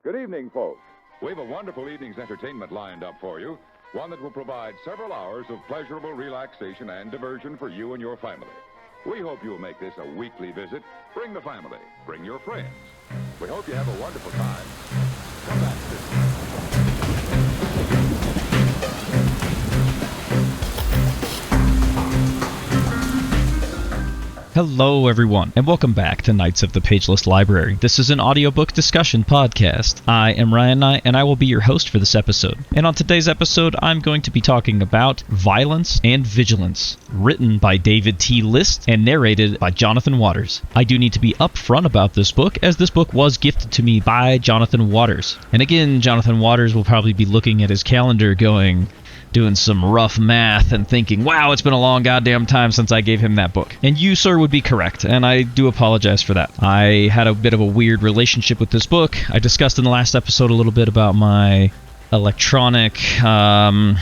Good evening, folks. We have a wonderful evening's entertainment lined up for you, one that will provide several hours of pleasurable relaxation and diversion for you and your family. We hope you'll make this a weekly visit. Bring the family. Bring your friends. We hope you have a wonderful time. Come back soon. Hello everyone, and welcome back to Knights of the Pageless Library. This is an audiobook discussion podcast. I am Ryan Knight, and I will be your host for this episode. And on today's episode, I'm going to be talking about Violence and Vigilance, written by David T. List and narrated by Jonathan Waters. I do need to be upfront about this book, as this book was gifted to me by Jonathan Waters. And again, Jonathan Waters will probably be looking at his calendar doing some rough math and thinking, wow, it's been a long goddamn time since I gave him that book. And you, sir, would be correct, and I do apologize for that. I had a bit of a weird relationship with this book. I discussed in the last episode a little bit about my electronic, my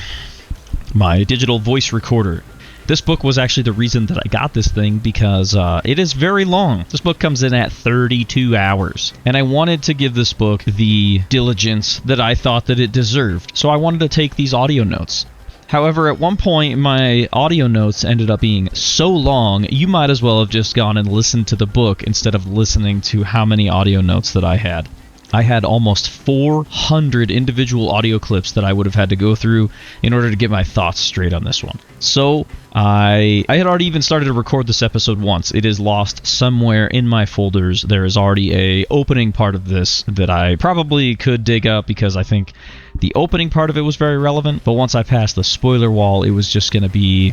digital voice recorder. This book was actually the reason that I got this thing because it is very long. This book comes in at 32 hours. And I wanted to give this book the diligence that I thought that it deserved. So I wanted to take these audio notes. However, at one point, my audio notes ended up being so long, you might as well have just gone and listened to the book instead of listening to how many audio notes that I had. I had almost 400 individual audio clips that I would have had to go through in order to get my thoughts straight on this one. So I had already even started to record this episode once. It is lost somewhere in my folders. There is already a opening part of this that I probably could dig up because I think the opening part of it was very relevant. But once I passed the spoiler wall, it was going to be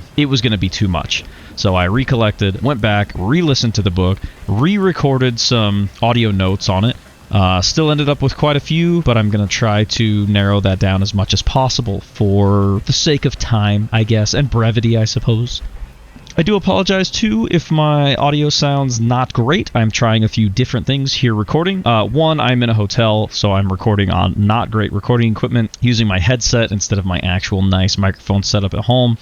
too much. So I recollected, went back, re-listened to the book, re-recorded some audio notes on it. Still ended up with quite a few, but I'm going to try to narrow that down as much as possible for the sake of time, I guess, and brevity, I suppose. I do apologize, too, if my audio sounds not great. I'm trying a few different things here recording. One, I'm in a hotel, so I'm recording on not great recording equipment, using my headset instead of my actual nice microphone setup at home.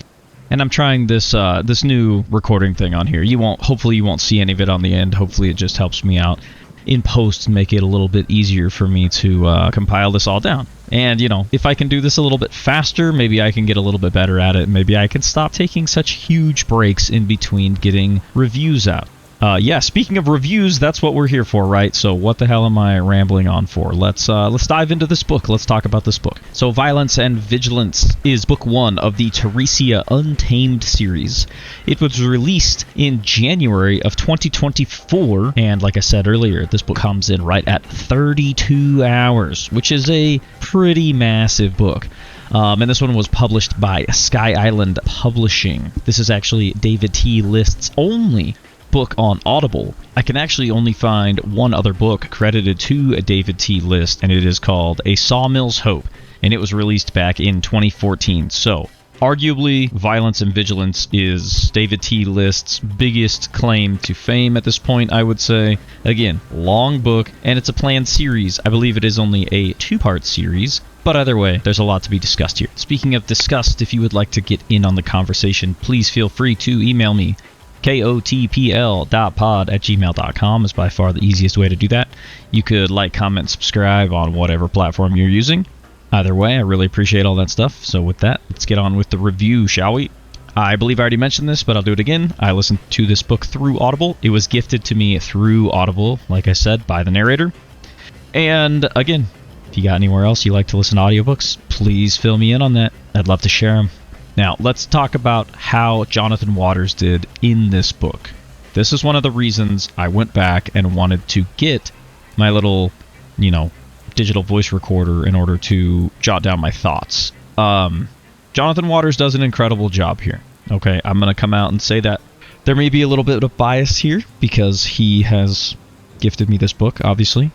And I'm trying this new recording thing on here. Hopefully you won't see any of it on the end. Hopefully it just helps me out in post and make it a little bit easier for me to compile this all down. And, if I can do this a little bit faster, maybe I can get a little bit better at it. Maybe I can stop taking such huge breaks in between getting reviews out. Speaking of reviews, that's what we're here for, right? So what the hell am I rambling on for? Let's dive into this book. Let's talk about this book. So Violence and Vigilance is book 1 of the Turesia Untamed series. It was released in January of 2024, and like I said earlier, this book comes in right at 32 hours, which is a pretty massive book. And this one was published by Sky Island Publishing. This is actually David T. List's only book on Audible. I can actually only find one other book credited to a David T. List, and it is called A Sawmill's Hope, and it was released back in 2014. So, arguably, Violence and Vigilance is David T. List's biggest claim to fame at this point, I would say. Again, long book, and it's a planned series. I believe it is only a 2-part series. But either way, there's a lot to be discussed here. Speaking of discussed, if you would like to get in on the conversation, please feel free to email me. kotpl.pod@gmail.com is by far the easiest way to do that. You could like, comment, subscribe on whatever platform you're using. Either way, I really appreciate all that stuff. So with that, let's get on with the review, shall we? I believe I already mentioned this, but I'll do it again. I listened to this book through Audible. It was gifted to me through Audible, like I said, by the narrator. And again, if you got anywhere else you like to listen to audiobooks, please fill me in on that. I'd love to share them. Now, let's talk about how Jonathan Waters did in this book. This is one of the reasons I went back and wanted to get my little, digital voice recorder in order to jot down my thoughts. Jonathan Waters does an incredible job here. Okay, I'm going to come out and say that there may be a little bit of bias here because he has gifted me this book, obviously.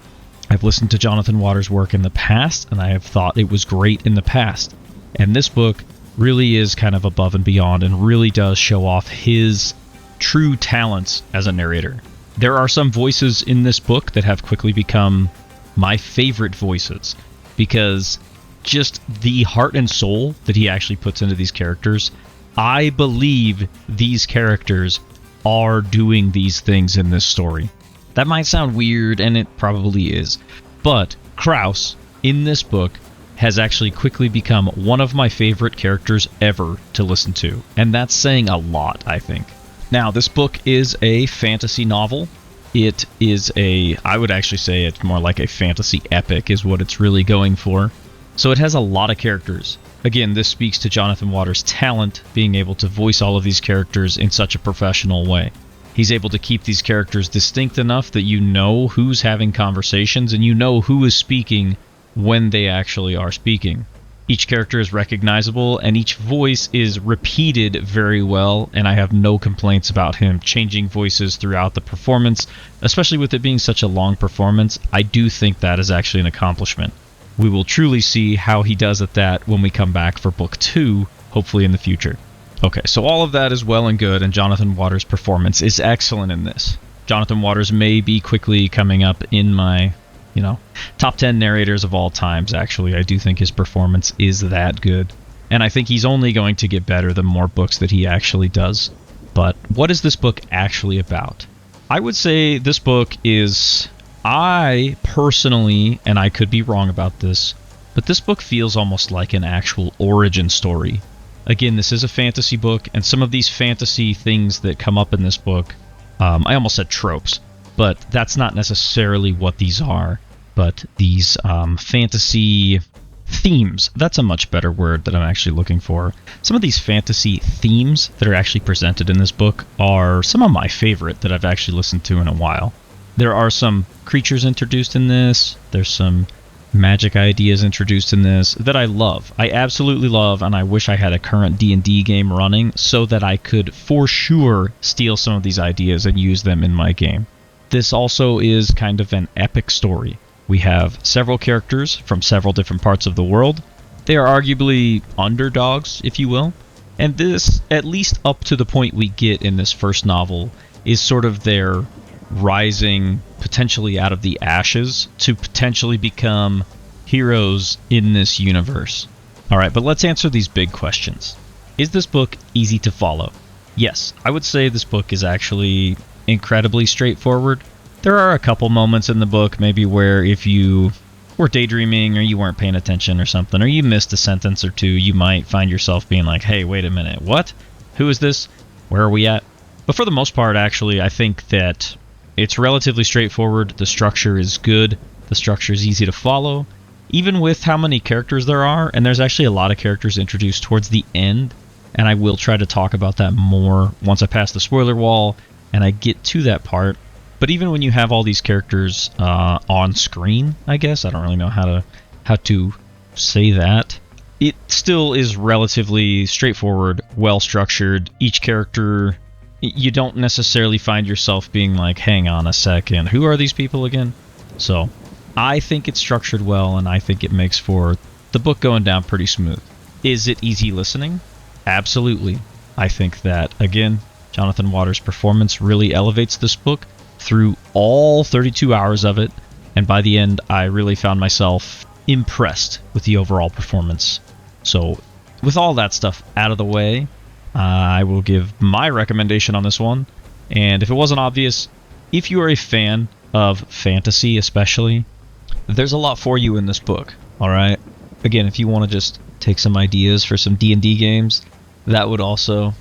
I've listened to Jonathan Waters' work in the past, and I have thought it was great in the past. And this book really is kind of above and beyond and really does show off his true talents as a narrator. There are some voices in this book that have quickly become my favorite voices because just the heart and soul that he actually puts into these characters, I believe these characters are doing these things in this story. That might sound weird, and it probably is, but Kraus, in this book, has actually quickly become one of my favorite characters ever to listen to. And that's saying a lot, I think. Now, this book is a fantasy novel. It is I would actually say it's more like a fantasy epic is what it's really going for. So it has a lot of characters. Again, this speaks to Jonathan Waters' talent, being able to voice all of these characters in such a professional way. He's able to keep these characters distinct enough that you know who's having conversations and you know who is speaking when they actually are speaking. Each character is recognizable and each voice is repeated very well, and I have no complaints about him changing voices throughout the performance, especially with it being such a long performance. I do think that is actually an accomplishment. We will truly see how he does at that when we come back for Book 2, hopefully in the future. Okay, so all of that is well and good, and Jonathan Waters' performance is excellent in this. Jonathan Waters may be quickly coming up in my top 10 narrators of all times, actually. I do think his performance is that good. And I think he's only going to get better the more books that he actually does. But what is this book actually about? I would say this book is, I personally, and I could be wrong about this, but this book feels almost like an actual origin story. Again, this is a fantasy book, and some of these fantasy things that come up in this book, I almost said tropes, but that's not necessarily what these are. But these fantasy themes, that's a much better word that I'm actually looking for. Some of these fantasy themes that are actually presented in this book are some of my favorite that I've actually listened to in a while. There are some creatures introduced in this. There's some magic ideas introduced in this that I love. I absolutely love, and I wish I had a current D&D game running so that I could for sure steal some of these ideas and use them in my game. This also is kind of an epic story. We have several characters from several different parts of the world. They are arguably underdogs, if you will. And this, at least up to the point we get in this first novel, is sort of their rising potentially out of the ashes to potentially become heroes in this universe. Alright, but let's answer these big questions. Is this book easy to follow? Yes, I would say this book is actually incredibly straightforward. There are a couple moments in the book maybe where if you were daydreaming or you weren't paying attention or something, or you missed a sentence or two, you might find yourself being like, hey, wait a minute, what? Who is this? Where are we at? But for the most part, actually, I think that it's relatively straightforward. The structure is good. The structure is easy to follow. Even with how many characters there are, and there's actually a lot of characters introduced towards the end, and I will try to talk about that more once I pass the spoiler wall and I get to that part. But even when you have all these characters on screen, I guess, I don't really know how to say that, it still is relatively straightforward, well-structured. Each character, you don't necessarily find yourself being like, hang on a second, who are these people again? So, I think it's structured well, and I think it makes for the book going down pretty smooth. Is it easy listening? Absolutely. I think that, again, Jonathan Waters' performance really elevates this book through all 32 hours of it, and by the end I really found myself impressed with the overall performance. So with all that stuff out of the way, I will give my recommendation on this one. And if it wasn't obvious, if you are a fan of fantasy especially, there's a lot for you in this book. Alright? Again, if you want to just take some ideas for some D&D games, that would also...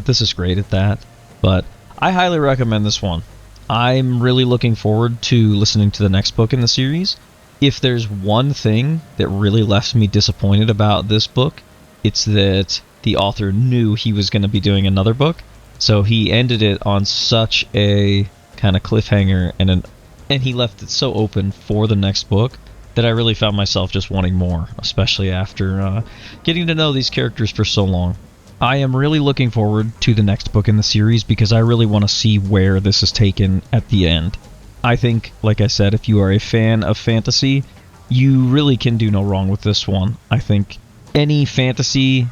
this is great at that. But I highly recommend this one. I'm really looking forward to listening to the next book in the series. If there's one thing that really left me disappointed about this book, it's that the author knew he was going to be doing another book, so he ended it on such a kind of cliffhanger, and he left it so open for the next book that I really found myself just wanting more, especially after getting to know these characters for so long. I am really looking forward to the next book in the series because I really want to see where this is taken at the end. I think, like I said, if you are a fan of fantasy, you really can do no wrong with this one. I think any fantasy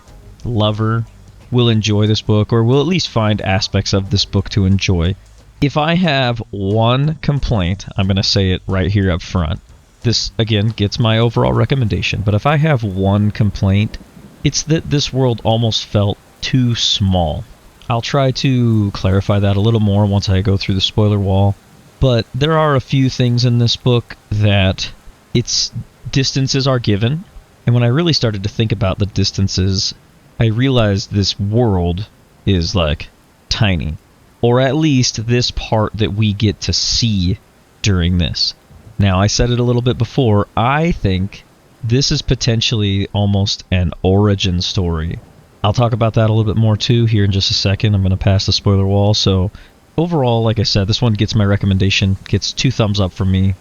lover will enjoy this book, or will at least find aspects of this book to enjoy. If I have one complaint, I'm going to say it right here up front. This, again, gets my overall recommendation, but if I have one complaint, it's that this world almost felt too small. I'll try to clarify that a little more once I go through the spoiler wall, but there are a few things in this book that its distances are given, and when I really started to think about the distances, I realized this world is, like, tiny. Or at least this part that we get to see during this. Now, I said it a little bit before, I think this is potentially almost an origin story. I'll talk about that a little bit more too here in just a second. I'm going to pass the spoiler wall. So overall, like I said, this one gets my recommendation, gets 2 thumbs up from me.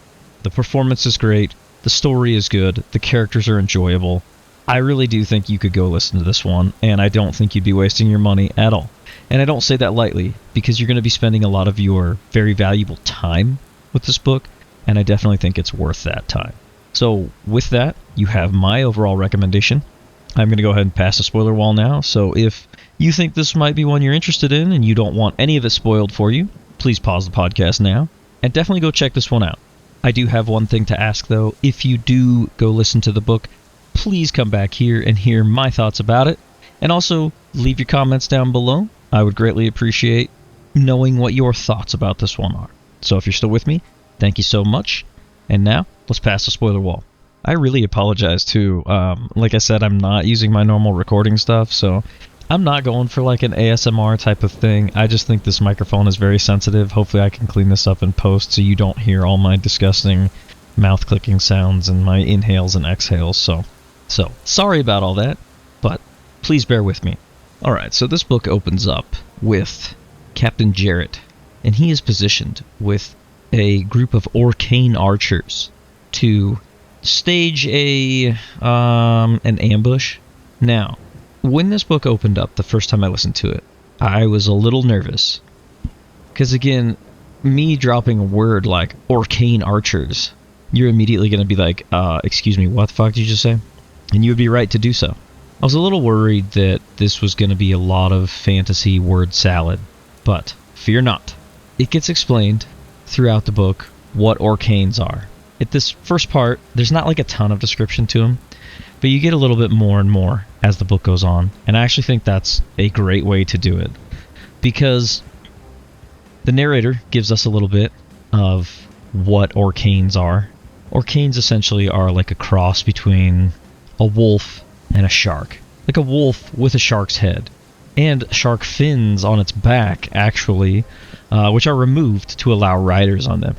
The performance is great, the story is good, the characters are enjoyable. I really do think you could go listen to this one, and I don't think you'd be wasting your money at all. And I don't say that lightly, because you're going to be spending a lot of your very valuable time with this book, and I definitely think it's worth that time. So with that, you have my overall recommendation. I'm going to go ahead and pass the spoiler wall now, so if you think this might be one you're interested in and you don't want any of it spoiled for you, please pause the podcast now, and definitely go check this one out. I do have one thing to ask though. If you do go listen to the book, please come back here and hear my thoughts about it, and also leave your comments down below. I would greatly appreciate knowing what your thoughts about this one are. So if you're still with me, thank you so much. And now, let's pass the spoiler wall. I really apologize too. Like I said, I'm not using my normal recording stuff, so I'm not going for like an ASMR type of thing. I just think this microphone is very sensitive. Hopefully I can clean this up in post so you don't hear all my disgusting mouth clicking sounds and my inhales and exhales. So sorry about all that, but please bear with me. Alright, so this book opens up with Captain Jarrett, and he is positioned with a group of arcane archers to stage an ambush. Now, when this book opened up the first time I listened to it, I was a little nervous. Because again, me dropping a word like arcane archers, you're immediately going to be like, excuse me, what the fuck did you just say? And you would be right to do so. I was a little worried that this was going to be a lot of fantasy word salad, but fear not. It gets explained throughout the book what arcanes are. At this first part, there's not like a ton of description to them, but you get a little bit more and more as the book goes on, and I actually think that's a great way to do it, because the narrator gives us a little bit of what arcanes are. Arcanes essentially are like a cross between a wolf and a shark. Like a wolf with a shark's head. And shark fins on its back, actually, which are removed to allow riders on them.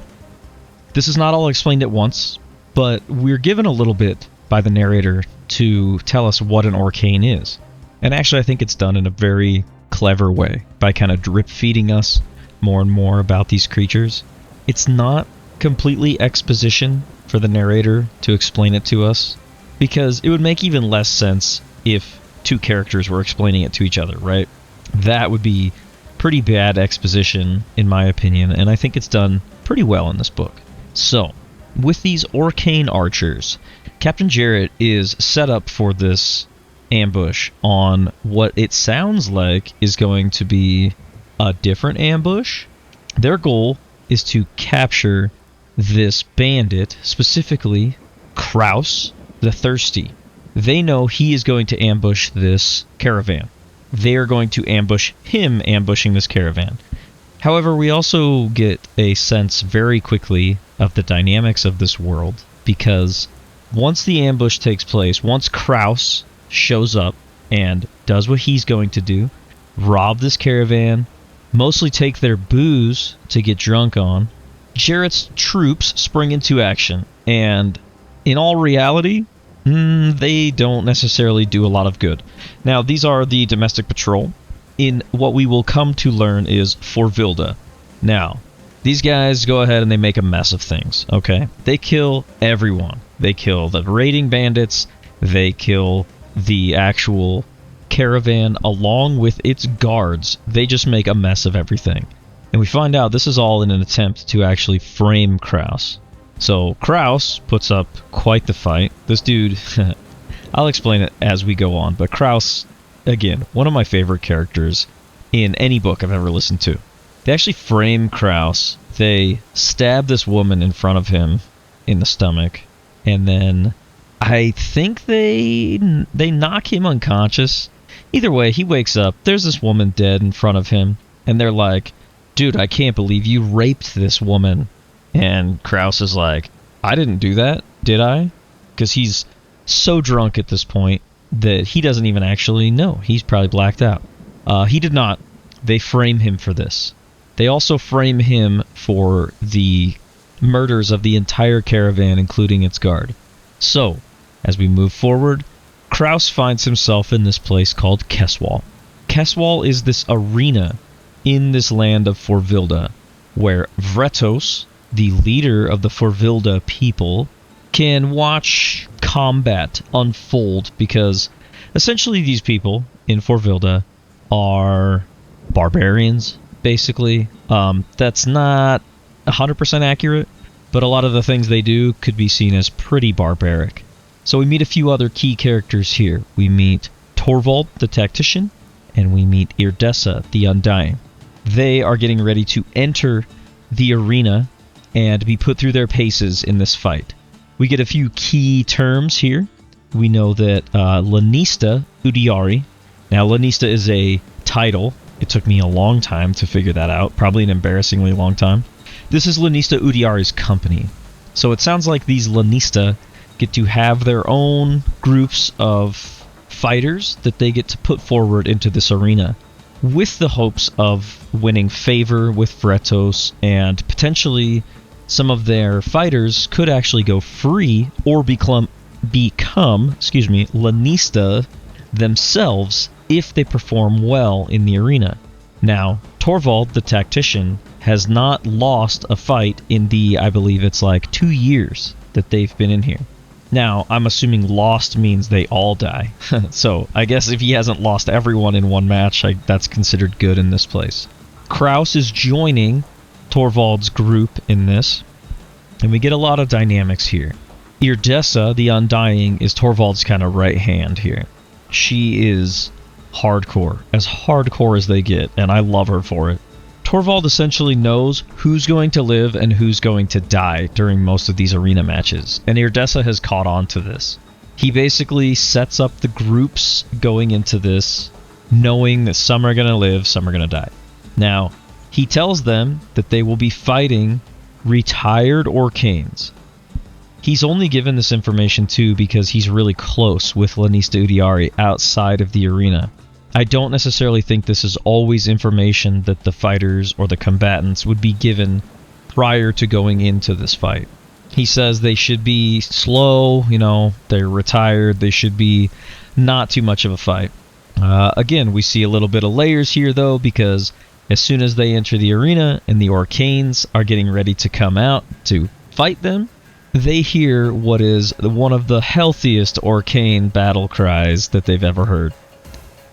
This is not all explained at once, but we're given a little bit by the narrator to tell us what an arcane is. And actually I think it's done in a very clever way, by kind of drip-feeding us more and more about these creatures. It's not completely exposition for the narrator to explain it to us, because it would make even less sense if 2 characters were explaining it to each other, right? That would be pretty bad exposition, in my opinion, and I think it's done pretty well in this book. So, with these arcane archers, Captain Jarrett is set up for this ambush on what it sounds like is going to be a different ambush. Their goal is to capture this bandit, specifically Kraus the Thirsty. They know he is going to ambush this caravan. They are going to ambush him ambushing this caravan. However, we also get a sense very quickly of the dynamics of this world, because once the ambush takes place, once Kraus shows up and does what he's going to do, rob this caravan, mostly take their booze to get drunk on, Jarrett's troops spring into action, and in all reality, they don't necessarily do a lot of good. Now, these are the domestic patrol, in what we will come to learn is Forvilda. Now, these guys go ahead and they make a mess of things, okay? They kill everyone. They kill the raiding bandits, they kill the actual caravan along with its guards. They just make a mess of everything. And we find out this is all in an attempt to actually frame Kraus. So Kraus puts up quite the fight. This dude, I'll explain it as we go on, but Kraus, again, one of my favorite characters in any book I've ever listened to. They actually frame Kraus. They stab this woman in front of him in the stomach, and then I think they knock him unconscious. Either way, he wakes up. There's this woman dead in front of him, and they're like, dude, I can't believe you raped this woman. And Kraus is like, I didn't do that. did I? Because he's so drunk at this point that he doesn't even actually know. He's probably blacked out. He did not. They frame him for this. They also frame him for the murders of the entire caravan, including its guard. So, as we move forward, Kraus finds himself in this place called Keswall. Keswall is this arena in this land of Forvilda, where Vretos, the leader of the Forvilda people, can watch combat unfold, because essentially these people in Forvilda are barbarians, basically. That's not 100% accurate, but a lot of the things they do could be seen as pretty barbaric. So we meet a few other key characters here. We meet Torvald, the tactician, and we meet Irdessa, the Undying. They are getting ready to enter the arena and be put through their paces in this fight. We get a few key terms here. We know that Lanista Udiari. Now, Lanista is a title. It took me a long time to figure that out, probably an embarrassingly long time. This is Lanista Udiari's company. So it sounds like these Lanista get to have their own groups of fighters that they get to put forward into this arena, with the hopes of winning favor with Vretos, and potentially some of their fighters could actually go free or become Lanista themselves if they perform well in the arena. Now, Torvald, the tactician, has not lost a fight in the, I believe it's like 2 years that they've been in here. Now, I'm assuming lost means they all die. So, I guess if he hasn't lost everyone in one match, that's considered good in this place. Kraus is joining Torvald's group in this, and we get a lot of dynamics here. Irdessa, the Undying, is Torvald's kind of right hand here. She is hardcore as they get, and I love her for it. Torvald essentially knows who's going to live and who's going to die during most of these arena matches, and Irdessa has caught on to this. He basically sets up the groups going into this, knowing that some are going to live, some are going to die. Now, he tells them that they will be fighting retired Orcanes. He's only given this information too because he's really close with Lanista Udiari outside of the arena. I don't necessarily think this is always information that the fighters or the combatants would be given prior to going into this fight. He says they should be slow, they're retired, they should be not too much of a fight. Again, we see a little bit of layers here though, because as soon as they enter the arena and the Orcanes are getting ready to come out to fight them, they hear what is one of the healthiest Orcane battle cries that they've ever heard.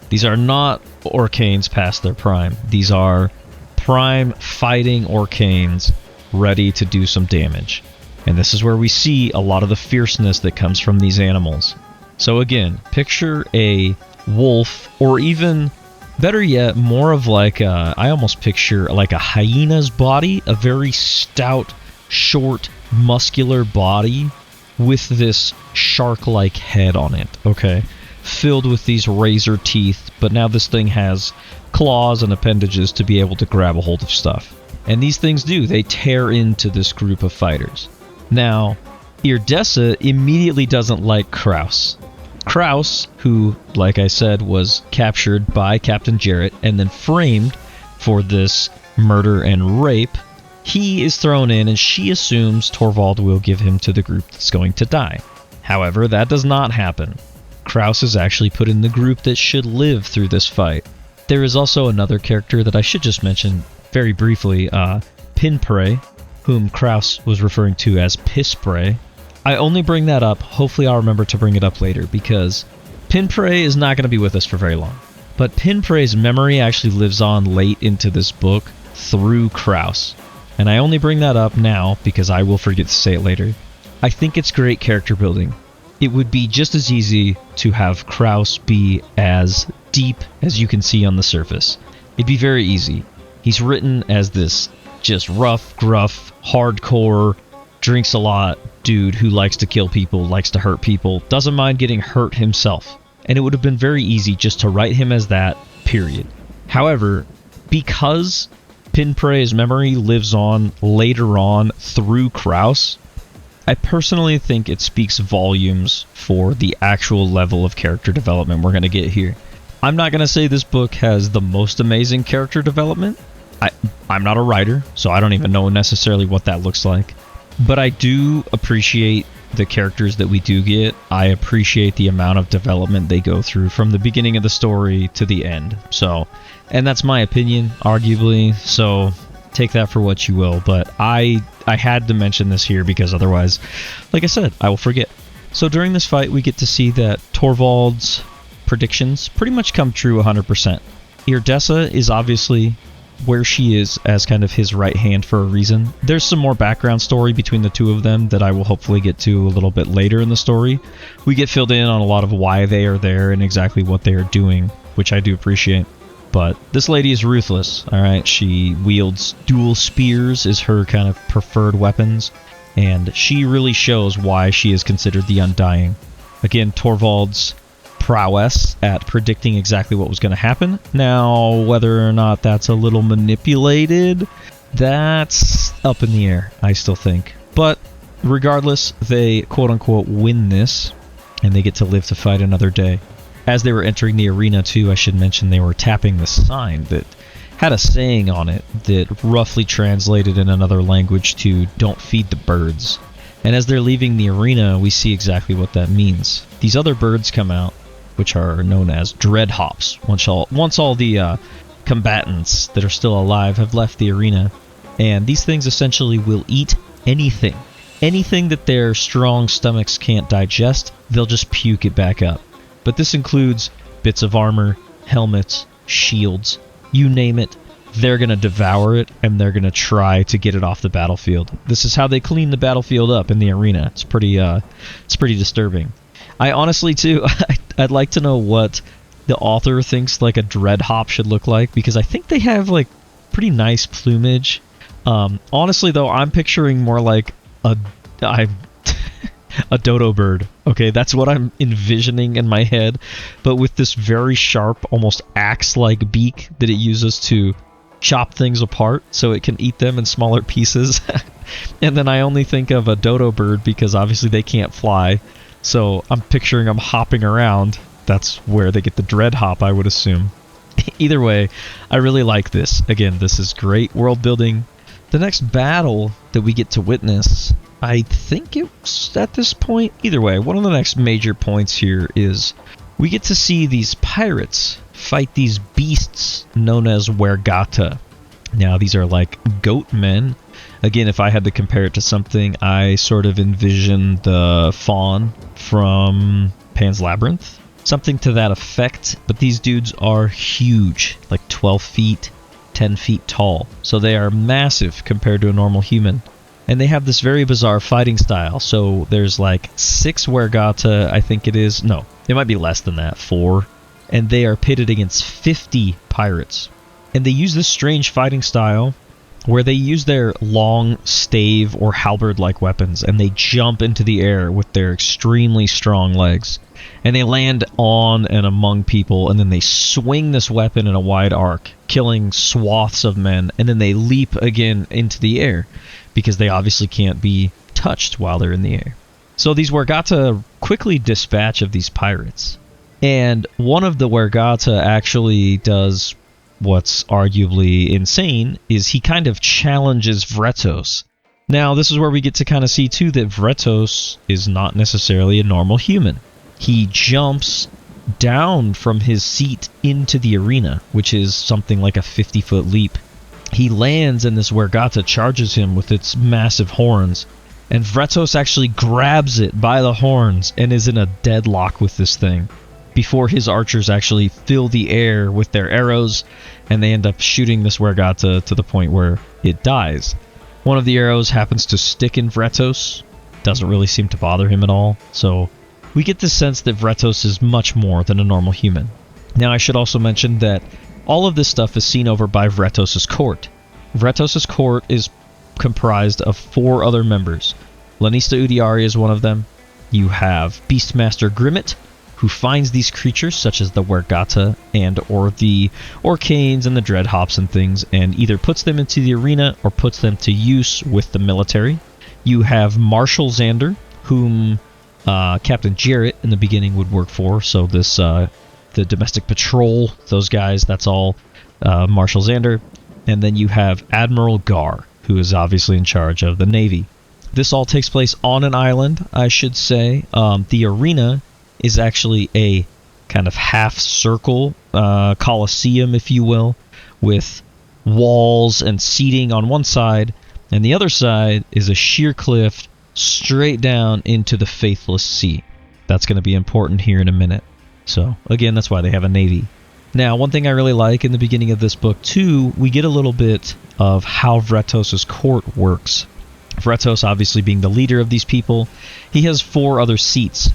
These are not Orcanes past their prime. These are prime fighting Orcanes ready to do some damage. And this is where we see a lot of the fierceness that comes from these animals. So again, picture a wolf, or even better yet, more of like I almost picture like a hyena's body, a very stout, short, muscular body with this shark-like head on it, okay? Filled with these razor teeth, but now this thing has claws and appendages to be able to grab a hold of stuff. And these things they tear into this group of fighters. Now, Irdessa immediately doesn't like Kraus. Kraus, who, like I said, was captured by Captain Jarrett and then framed for this murder and rape, he is thrown in and she assumes Torvald will give him to the group that's going to die. However, that does not happen. Kraus is actually put in the group that should live through this fight. There is also another character that I should just mention very briefly, Pinprey, whom Kraus was referring to as Pisspray. I only bring that up, hopefully I'll remember to bring it up later, because Pinprey is not going to be with us for very long. But Pinprey's memory actually lives on late into this book through Kraus. And I only bring that up now because I will forget to say it later. I think it's great character building. It would be just as easy to have Kraus be as deep as you can see on the surface. It'd be very easy. He's written as this just rough, gruff, hardcore, drinks a lot dude who likes to kill people, likes to hurt people, doesn't mind getting hurt himself. And it would have been very easy just to write him as that, period. However, because Pinprey's memory lives on later on through Kraus, I personally think it speaks volumes for the actual level of character development we're going to get here. I'm not going to say this book has the most amazing character development. I'm not a writer, so I don't even know necessarily what that looks like. But I do appreciate the characters that we do get. I appreciate the amount of development they go through from the beginning of the story to the end. So, and that's my opinion, arguably, so take that for what you will. But I had to mention this here because otherwise, like I said, I will forget. So during this fight, we get to see that Torvald's predictions pretty much come true 100%. Irdessa is obviously where she is as kind of his right hand for a reason. There's some more background story between the two of them that I will hopefully get to a little bit later in the story. We get filled in on a lot of why they are there and exactly what they are doing, which I do appreciate. But this lady is ruthless, alright? She wields dual spears as her kind of preferred weapons, and she really shows why she is considered the Undying. Again, Torvald's prowess at predicting exactly what was going to happen. Now, whether or not that's a little manipulated, that's up in the air, I still think. But regardless, they quote-unquote win this, and they get to live to fight another day. As they were entering the arena, too, I should mention they were tapping the sign that had a saying on it that roughly translated in another language to "don't feed the birds." And as they're leaving the arena, we see exactly what that means. These other birds come out, which are known as dread hops. Once all the combatants that are still alive have left the arena, and these things essentially will eat anything. Anything that their strong stomachs can't digest, they'll just puke it back up. But this includes bits of armor, helmets, shields, you name it. They're going to devour it, and they're going to try to get it off the battlefield. This is how they clean the battlefield up in the arena. It's pretty disturbing. I honestly, too, I'd like to know what the author thinks like a dread hop should look like, because I think they have like pretty nice plumage. Honestly, though, I'm picturing more like a dodo bird. Okay, that's what I'm envisioning in my head, but with this very sharp, almost axe-like beak that it uses to chop things apart so it can eat them in smaller pieces. And then I only think of a dodo bird because obviously they can't fly. So I'm picturing them hopping around. That's where they get the dread hop, I would assume. Either way, I really like this. Again, this is great world building. The next battle that we get to witness, I think it's at this point. Either way, one of the next major points here is we get to see these pirates fight these beasts known as Wergata. Now, these are like goat men. Again, if I had to compare it to something, I sort of envision the faun from Pan's Labyrinth. Something to that effect, but these dudes are huge, like 12 feet, 10 feet tall. So they are massive compared to a normal human. And they have this very bizarre fighting style. So there's like 6 Wergata, I think it is. No, it might be less than that, 4. And they are pitted against 50 pirates. And they use this strange fighting style where they use their long stave or halberd-like weapons, and they jump into the air with their extremely strong legs. And they land on and among people, and then they swing this weapon in a wide arc, killing swaths of men, and then they leap again into the air, because they obviously can't be touched while they're in the air. So these Wergata quickly dispatch of these pirates. And one of the Wergata actually does what's arguably insane, is he kind of challenges Vretos. Now, this is where we get to kind of see, too, that Vretos is not necessarily a normal human. He jumps down from his seat into the arena, which is something like a 50-foot leap. He lands, and this Wergata charges him with its massive horns, and Vretos actually grabs it by the horns and is in a deadlock with this thing before his archers actually fill the air with their arrows, and they end up shooting this Wergata to the point where it dies. One of the arrows happens to stick in Vretos, doesn't really seem to bother him at all, so we get the sense that Vretos is much more than a normal human. Now, I should also mention that all of this stuff is seen over by Vretos' court. Vretos' court is comprised of 4 other members. Lanista Udiari is one of them. You have Beastmaster Grimmet, who finds these creatures such as the Wergata and or the Orcanes and the Dreadhops and things, and either puts them into the arena or puts them to use with the military. You have Marshal Xander, whom Captain Jarrett in the beginning would work for. So this, the domestic patrol, those guys, that's all Marshal Xander. And then you have Admiral Gar, who is obviously in charge of the Navy. This all takes place on an island, I should say. The arena is actually a kind of half-circle coliseum, if you will, with walls and seating on one side, and the other side is a sheer cliff straight down into the faithless sea. That's going to be important here in a minute. So, again, that's why they have a navy. Now, one thing I really like in the beginning of this book, too, we get a little bit of how Vratos' court works. Vratos, obviously being the leader of these people, he has 4 other seats,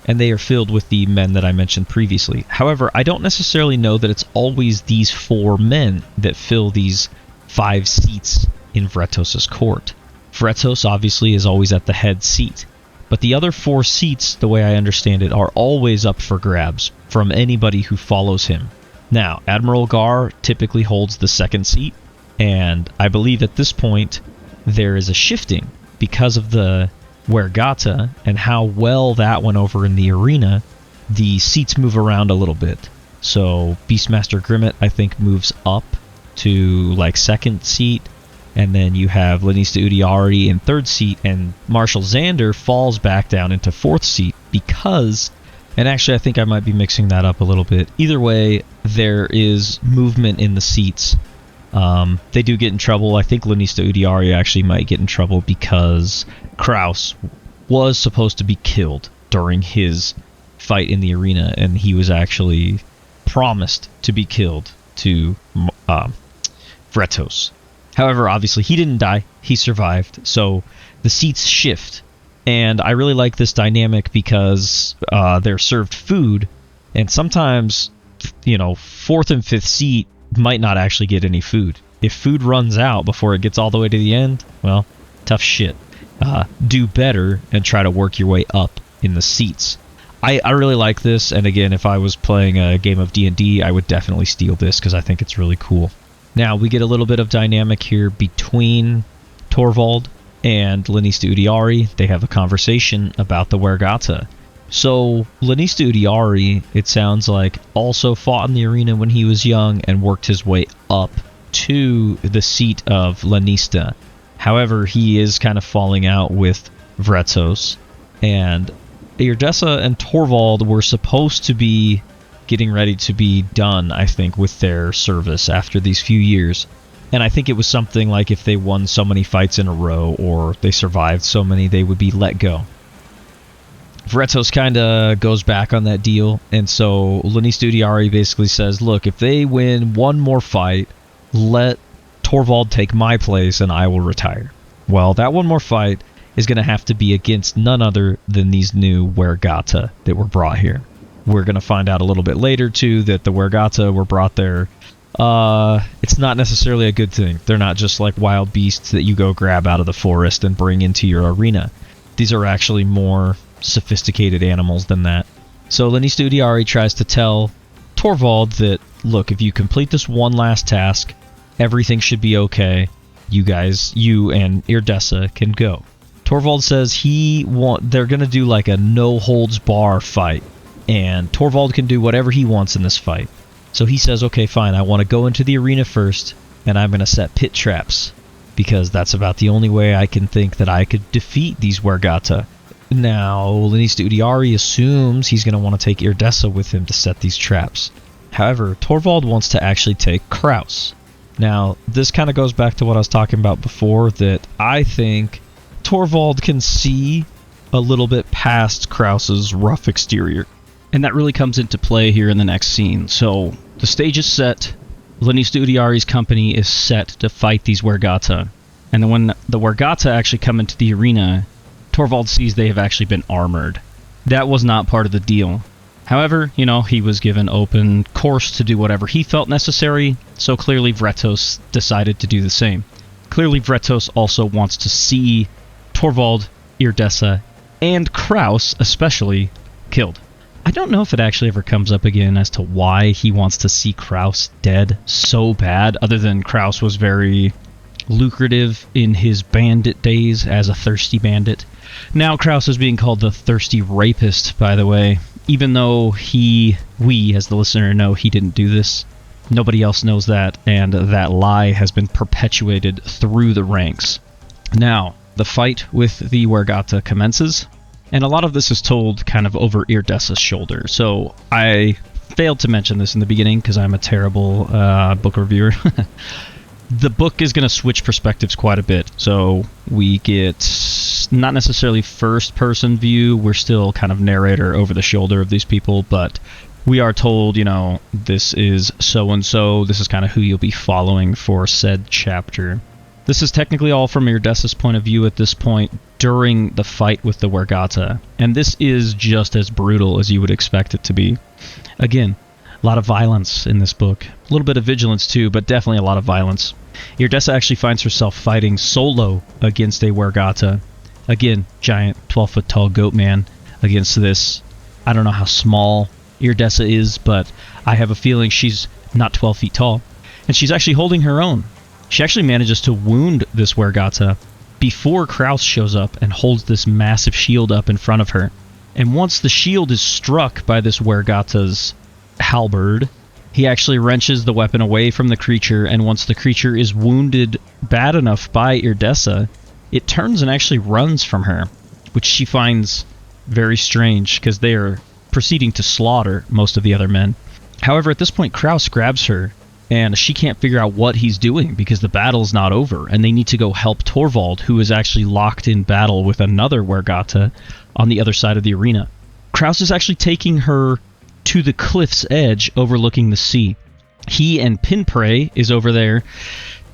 and they are filled with the men that I mentioned previously. However, I don't necessarily know that it's always these 4 men that fill these 5 seats in Vratos' court. Vratos, obviously, is always at the head seat, but the other 4 seats, the way I understand it, are always up for grabs from anybody who follows him. Now, Admiral Gar typically holds the 2nd seat, and I believe at this point there is a shifting because of the Wergata and how well that went over in the arena. The seats move around a little bit. So Beastmaster Grimmet, I think, moves up to like 2nd seat, and then you have Lanista Udiari in 3rd seat, and Marshal Xander falls back down into 4th seat because, and actually I think I might be mixing that up a little bit. Either way, there is movement in the seats. They do get in trouble. I think Lanista Udiari actually might get in trouble because Kraus was supposed to be killed during his fight in the arena, and he was actually promised to be killed to Vratos. However, obviously he didn't die. He survived. So the seats shift. And I really like this dynamic because they're served food, and sometimes, 4th and 5th seat might not actually get any food. If food runs out before it gets all the way to the end, well, tough shit. Do better and try to work your way up in the seats. I really like this, and again, if I was playing a game of D&D, I would definitely steal this because I think it's really cool. Now, we get a little bit of dynamic here between Torvald and Lanista Udiari. They have a conversation about the Wergata. So, Lanista Udiari, it sounds like, also fought in the arena when he was young and worked his way up to the seat of Lanista. However, he is kind of falling out with Vratos, and Irdessa and Torvald were supposed to be getting ready to be done, I think, with their service after these few years. And I think it was something like if they won so many fights in a row or they survived so many, they would be let go. Vratos kind of goes back on that deal, and so Lanista Udiari basically says, look, if they win one more fight, let Torvald take my place and I will retire. Well, that one more fight is going to have to be against none other than these new Wergata that were brought here. We're going to find out a little bit later, too, that the Wergata were brought there. It's not necessarily a good thing. They're not just like wild beasts that you go grab out of the forest and bring into your arena. These are actually more sophisticated animals than that. So Lanista Udiari tries to tell Torvald that, look, if you complete this one last task, everything should be okay. You and Irdessa can go. Torvald says they're going to do like a no-holds-bar fight, and Torvald can do whatever he wants in this fight. So he says, okay, fine, I want to go into the arena first, and I'm going to set pit traps, because that's about the only way I can think that I could defeat these Wergata. Now, Lanista Udiari assumes he's going to want to take Irdessa with him to set these traps. However, Torvald wants to actually take Kraus. Now, this kind of goes back to what I was talking about before, that I think Torvald can see a little bit past Kraus's rough exterior. And that really comes into play here in the next scene. So, the stage is set. Lanista Udiari's company is set to fight these Wergata. And then when the Wergata actually come into the arena, Torvald sees they have actually been armored. That was not part of the deal. However, he was given open course to do whatever he felt necessary, so clearly Vratos decided to do the same. Clearly Vratos also wants to see Torvald, Irdessa, and Kraus especially killed. I don't know if it actually ever comes up again as to why he wants to see Kraus dead so bad, other than Kraus was very lucrative in his bandit days as a thirsty bandit. Now Kraus is being called the thirsty rapist, by the way, even though we as the listener know he didn't do this. Nobody else knows that, and that lie has been perpetuated through the ranks. Now, the fight with the Wergata commences, and a lot of this is told kind of over Irdessa's shoulder. So I failed to mention this in the beginning because I'm a terrible book reviewer. The book is going to switch perspectives quite a bit. So we get not necessarily first-person view. We're still kind of narrator over the shoulder of these people, but we are told, this is so-and-so. This is kind of who you'll be following for said chapter. This is technically all from Irdessa's point of view at this point during the fight with the Wergata, and this is just as brutal as you would expect it to be. Again, a lot of violence in this book. A little bit of vigilance too, but definitely a lot of violence. Irdessa actually finds herself fighting solo against a Wergata. Again, giant 12-foot tall goat man against this. I don't know how small Irdessa is, but I have a feeling she's not 12 feet tall. And she's actually holding her own. She actually manages to wound this Wergata before Kraus shows up and holds this massive shield up in front of her. And once the shield is struck by this Wergata's halberd, he actually wrenches the weapon away from the creature, and once the creature is wounded bad enough by Irdessa, it turns and actually runs from her, which she finds very strange because they are proceeding to slaughter most of the other men. However, at this point, Kraus grabs her, and she can't figure out what he's doing because the battle's not over, and they need to go help Torvald, who is actually locked in battle with another Wergata on the other side of the arena. Kraus is actually taking her to the cliff's edge overlooking the sea. He and Pinprey is over there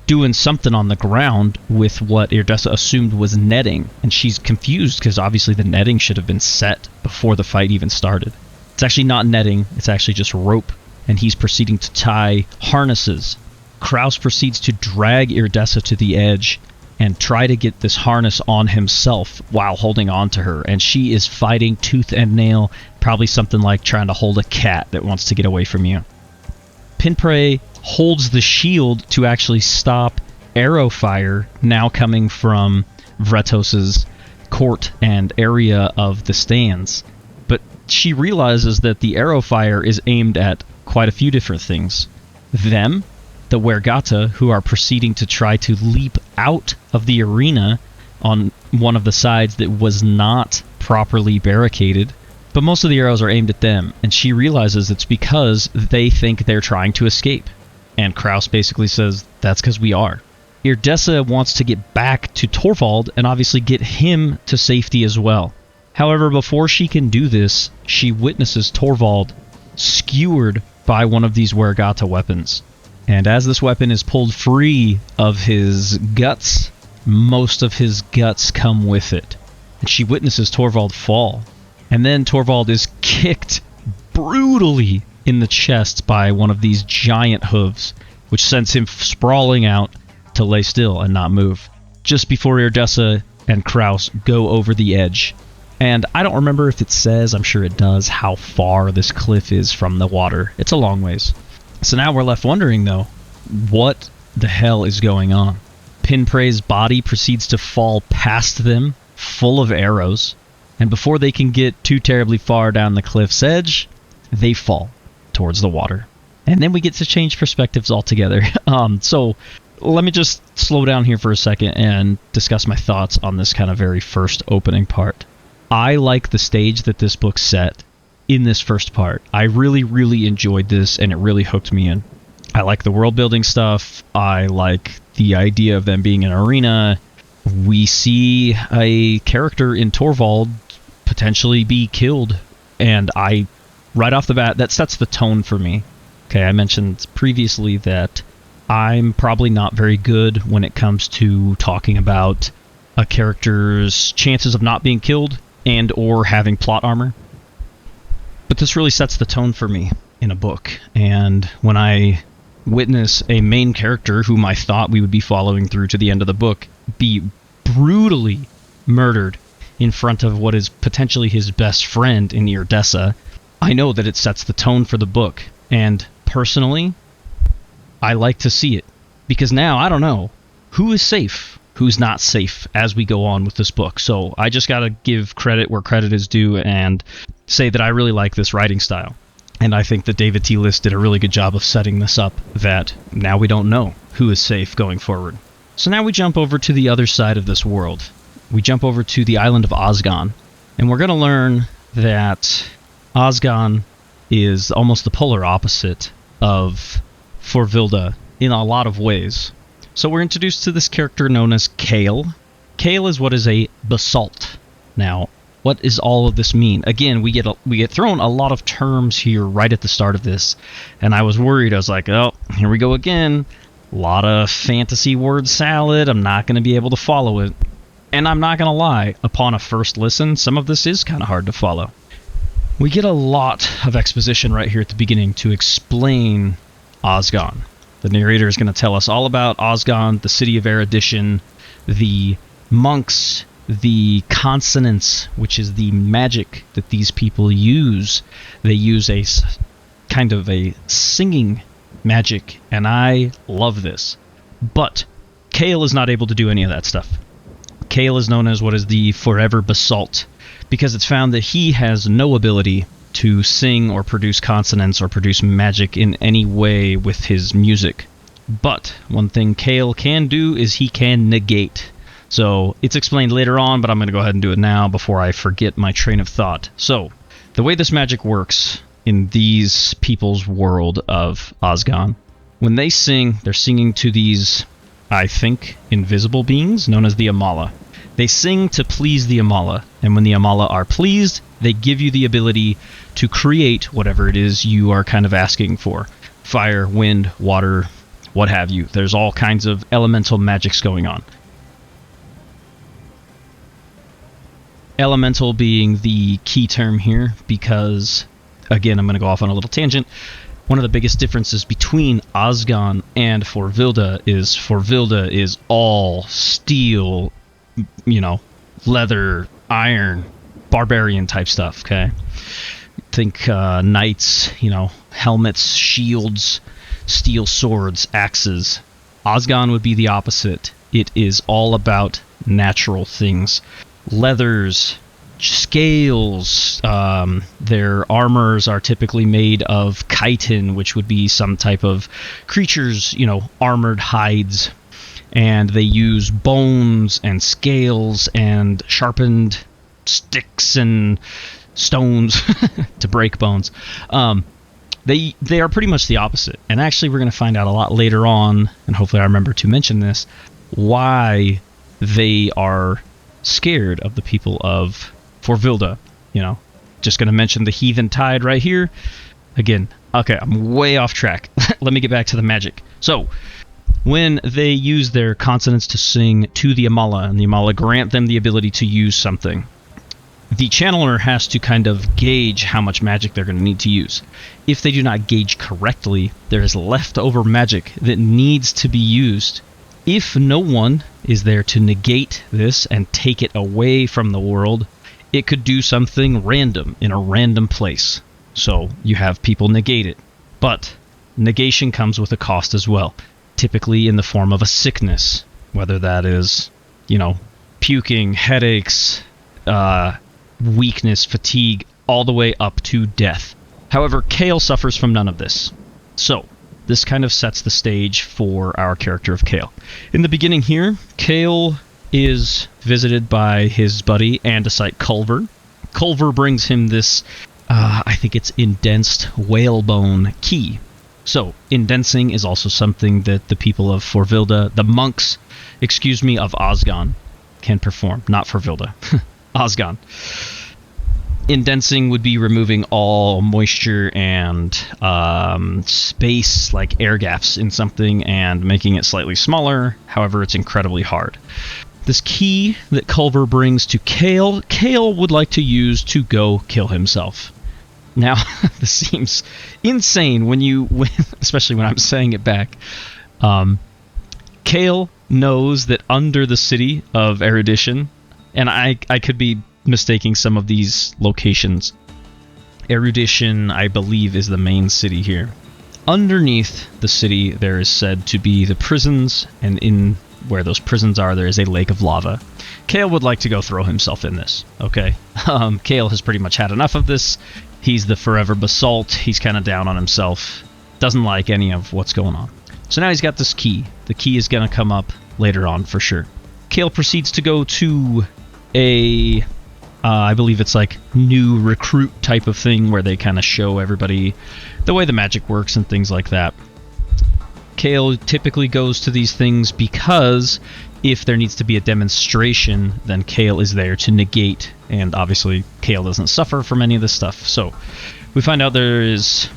doing something on the ground with what Irdessa assumed was netting, and she's confused because obviously the netting should have been set before the fight even started. It's actually not netting, it's actually just rope, and he's proceeding to tie harnesses. Kraus proceeds to drag Irdessa to the edge and try to get this harness on himself while holding on to her, and she is fighting tooth and nail, probably something like trying to hold a cat that wants to get away from you. Pinprey holds the shield to actually stop arrow fire now coming from Vretos's court and area of the stands, but she realizes that the arrow fire is aimed at quite a few different things. Them, the Wergata, who are proceeding to try to leap out of the arena on one of the sides that was not properly barricaded, but most of the arrows are aimed at them, and she realizes it's because they think they're trying to escape. And Kraus basically says, that's because we are. Irdessa wants to get back to Torvald and obviously get him to safety as well. However, before she can do this, she witnesses Torvald skewered by one of these Wergata weapons. And as this weapon is pulled free of his guts, most of his guts come with it. And she witnesses Torvald fall. And then Torvald is kicked brutally in the chest by one of these giant hooves, which sends him sprawling out to lay still and not move, just before Irdessa and Kraus go over the edge. And I don't remember if it says, I'm sure it does, how far this cliff is from the water. It's a long ways. So now we're left wondering, though, what the hell is going on? Pinprey's body proceeds to fall past them, full of arrows, and before they can get too terribly far down the cliff's edge, they fall towards the water. And then we get to change perspectives altogether. So let me just slow down here for a second and discuss my thoughts on this kind of very first opening part. I like the stage that this book set in this first part. I really, really enjoyed this, and it really hooked me in. I like the world building stuff. I like the idea of them being in an arena. We see a character in Torvald potentially be killed, and right off the bat, that sets the tone for me. Okay, I mentioned previously that I'm probably not very good when it comes to talking about a character's chances of not being killed and or having plot armor. But this really sets the tone for me in a book, and when I witness a main character whom I thought we would be following through to the end of the book be brutally murdered in front of what is potentially his best friend in Irdessa, I know that it sets the tone for the book, and personally, I like to see it. Because now, I don't know, who is safe, who's not safe as we go on with this book. So I just got to give credit where credit is due and say that I really like this writing style. And I think that David T. List did a really good job of setting this up, that now we don't know who is safe going forward. So now we jump over to the other side of this world. We jump over to the island of Osgon, and we're going to learn that Osgon is almost the polar opposite of Forvilda in a lot of ways. So we're introduced to this character known as Kale. Kale is what is a basalt. Now, what does all of this mean? Again, we get thrown a lot of terms here right at the start of this, and I was worried. I was like, oh, here we go again. A lot of fantasy word salad. I'm not going to be able to follow it. And I'm not going to lie, upon a first listen, some of this is kind of hard to follow. We get a lot of exposition right here at the beginning to explain Osgon. The narrator is going to tell us all about Osgon, the city of erudition, the monks, the consonants, which is the magic that these people use. They use a kind of a singing magic, and I love this. But Kale is not able to do any of that stuff. Kale is known as what is the Forever Basalt, because it's found that he has no ability to sing or produce consonants or produce magic in any way with his music. But one thing Kale can do is he can negate. So it's explained later on, but I'm going to go ahead and do it now before I forget my train of thought. So the way this magic works in these people's world of Osgon, when they sing, they're singing to these, I think, invisible beings known as the Amala. They sing to please the Amala, and when the Amala are pleased, they give you the ability to create whatever it is you are kind of asking for. Fire, wind, water, what have you. There's all kinds of elemental magics going on. Elemental being the key term here, because, again, I'm going to go off on a little tangent. One of the biggest differences between Osgon and Forvilda is all steel, leather, iron, barbarian type stuff, okay? Think knights, helmets, shields, steel swords, axes. Osgon would be the opposite. It is all about natural things. Leathers, scales, their armors are typically made of chitin, which would be some type of creatures, armored hides. And they use bones and scales and sharpened sticks and stones to break bones. They are pretty much the opposite. And actually, we're going to find out a lot later on, and hopefully I remember to mention this, why they are scared of the people of Forvilda. Just going to mention the heathen tide right here. Again, okay, I'm way off track. Let me get back to the magic. So, when they use their consonants to sing to the Amala, and the Amala grant them the ability to use something, the channeler has to kind of gauge how much magic they're going to need to use. If they do not gauge correctly, there is leftover magic that needs to be used. If no one is there to negate this and take it away from the world, it could do something random in a random place. So you have people negate it. But negation comes with a cost as well, typically in the form of a sickness, whether that is, puking, headaches, weakness, fatigue, all the way up to death. However, Kale suffers from none of this. So this kind of sets the stage for our character of Kale. In the beginning here, Kale is visited by his buddy Andesite Culver. Culver brings him this, I think it's indensed whalebone key. So, indensing is also something that the people of Forvilda, the monks, of Osgon, can perform. Not Forvilda. Osgon. Indensing would be removing all moisture and space, like air gaps in something, and making it slightly smaller. However, it's incredibly hard. This key that Culver brings to Kale would like to use to go kill himself. Now, this seems insane especially when I'm saying it back. Kale knows that under the city of erudition, and I could be mistaking some of these locations. Erudition, I believe, is the main city here. Underneath the city, there is said to be the prisons, and in where those prisons are, there is a lake of lava. Kale would like to go throw himself in this, okay? Kale has pretty much had enough of this. He's the forever basalt. He's kind of down on himself. Doesn't like any of what's going on. So now he's got this key. The key is going to come up later on for sure. Kale proceeds to go to a, I believe it's like new recruit type of thing where they kind of show everybody the way the magic works and things like that. Kale typically goes to these things because if there needs to be a demonstration, then Kale is there to negate, and obviously Kale doesn't suffer from any of this stuff. So we find out there is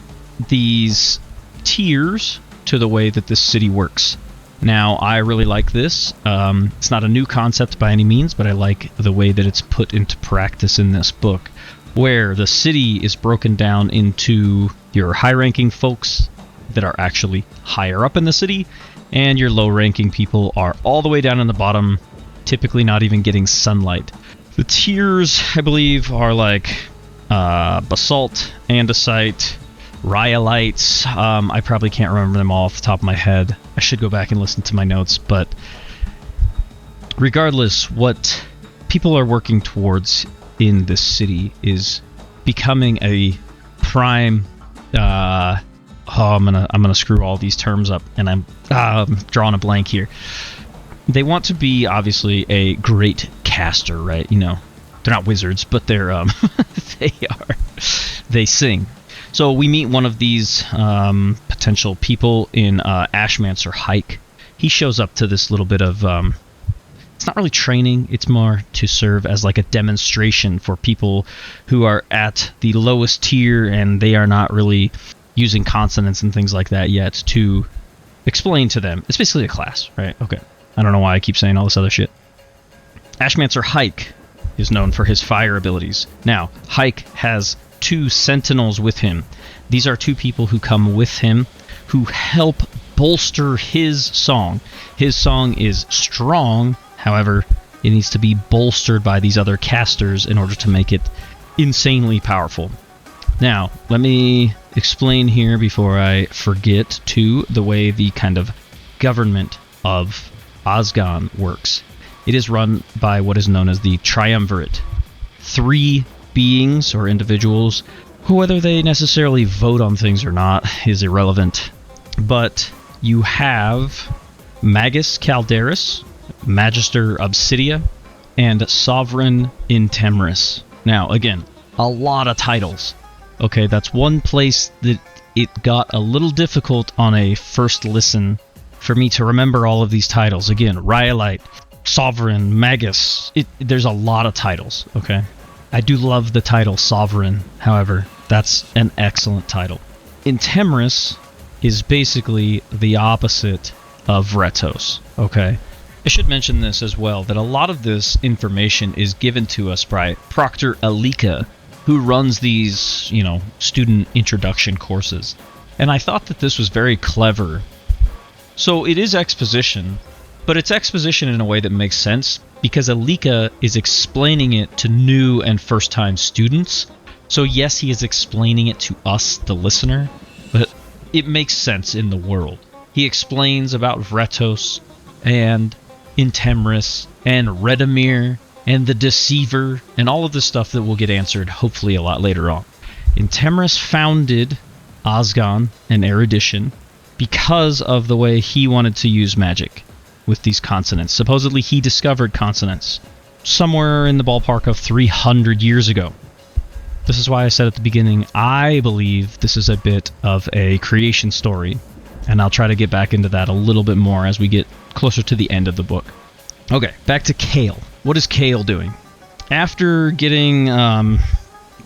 these tiers to the way that this city works. Now, I really like this. It's not a new concept by any means, but I like the way that it's put into practice in this book, where the city is broken down into your high-ranking folks that are actually higher up in the city, and your low-ranking people are all the way down in the bottom, typically not even getting sunlight. The tiers, I believe, are like basalt, andesite, rhyolites. I probably can't remember them all off the top of my head. I should go back and listen to my notes, but regardless, what people are working towards in this city is becoming a prime I'm gonna screw all these terms up, and I'm drawing a blank here. They want to be obviously a great caster, right? You know, they're not wizards, but they're they sing. So we meet one of these potential people in Ashmancer Hike. He shows up to this little bit of it's not really training, it's more to serve as like a demonstration for people who are at the lowest tier and they are not really using consonants and things like that yet, to explain to them. It's basically a class, right? Okay. I don't know why I keep saying all this other shit. Ashmancer Hike is known for his fire abilities. Now, Hike has 2 sentinels with him. These are 2 people who come with him who help bolster his song. His song is strong, however, it needs to be bolstered by these other casters in order to make it insanely powerful. Now, let me explain here before I forget to the way the kind of government of Osgone works. It is run by what is known as the Triumvirate. 3 beings or individuals, whether they necessarily vote on things or not is irrelevant. But you have Magus Calderis, Magister Obsidia, and Sovereign Intemris. Now, again, a lot of titles. Okay, that's one place that it got a little difficult on a first listen for me to remember all of these titles. Again, Rhyolite, Sovereign, Magus. There's a lot of titles, okay? I do love the title Sovereign, however, that's an excellent title. Intemris is basically the opposite of Vretos, okay? I should mention this as well, that a lot of this information is given to us by Proctor Alika, who runs these, you know, student introduction courses. And I thought that this was very clever. So it is exposition, but it's exposition in a way that makes sense, because Alika is explaining it to new and first-time students. So yes, he is explaining it to us, the listener, but it makes sense in the world. He explains about Vretos, and Intemris, and Redemir, and the Deceiver, and all of the stuff that will get answered hopefully a lot later on. Intemris founded Osgone and Erudition because of the way he wanted to use magic with these consonants. Supposedly he discovered consonants somewhere in the ballpark of 300 years ago. This is why I said at the beginning, I believe this is a bit of a creation story, and I'll try to get back into that a little bit more as we get closer to the end of the book. Okay, back to Kale. What is Kale doing? After getting, kind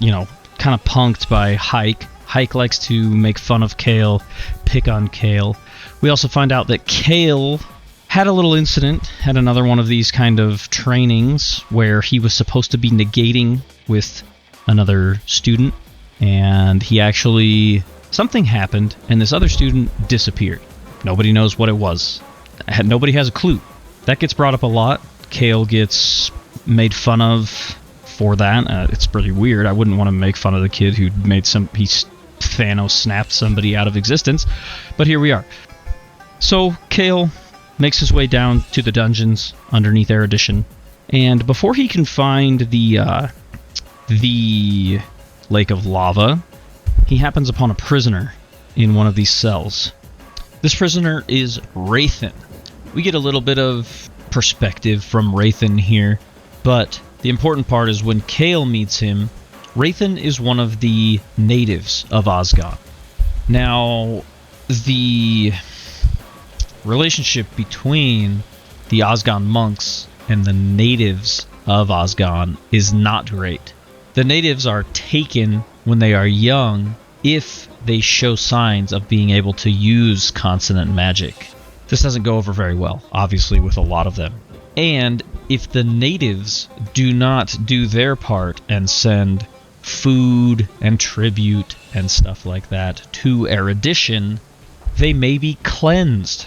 of punked by Hike, Hike likes to make fun of Kale, pick on Kale. We also find out that Kale had a little incident, had another one of these kind of trainings where he was supposed to be negating with another student, and he actually, something happened, and this other student disappeared. Nobody knows what it was. Nobody has a clue. That gets brought up a lot. Kale gets made fun of for that. It's pretty weird. I wouldn't want to make fun of the kid who made Thanos snapped somebody out of existence, but here we are. So Kale makes his way down to the dungeons underneath Erudition, and before he can find the Lake of Lava, he happens upon a prisoner in one of these cells. This prisoner is Wraithen. We get a little bit of perspective from Wraithen here, but the important part is when Kael meets him, Wraithen is one of the natives of Osgone. Now, the relationship between the Osgone monks and the natives of Osgone is not great. The natives are taken when they are young if they show signs of being able to use consonant magic. This doesn't go over very well, obviously, with a lot of them. And if the natives do not do their part and send food and tribute and stuff like that to Erudition, they may be cleansed.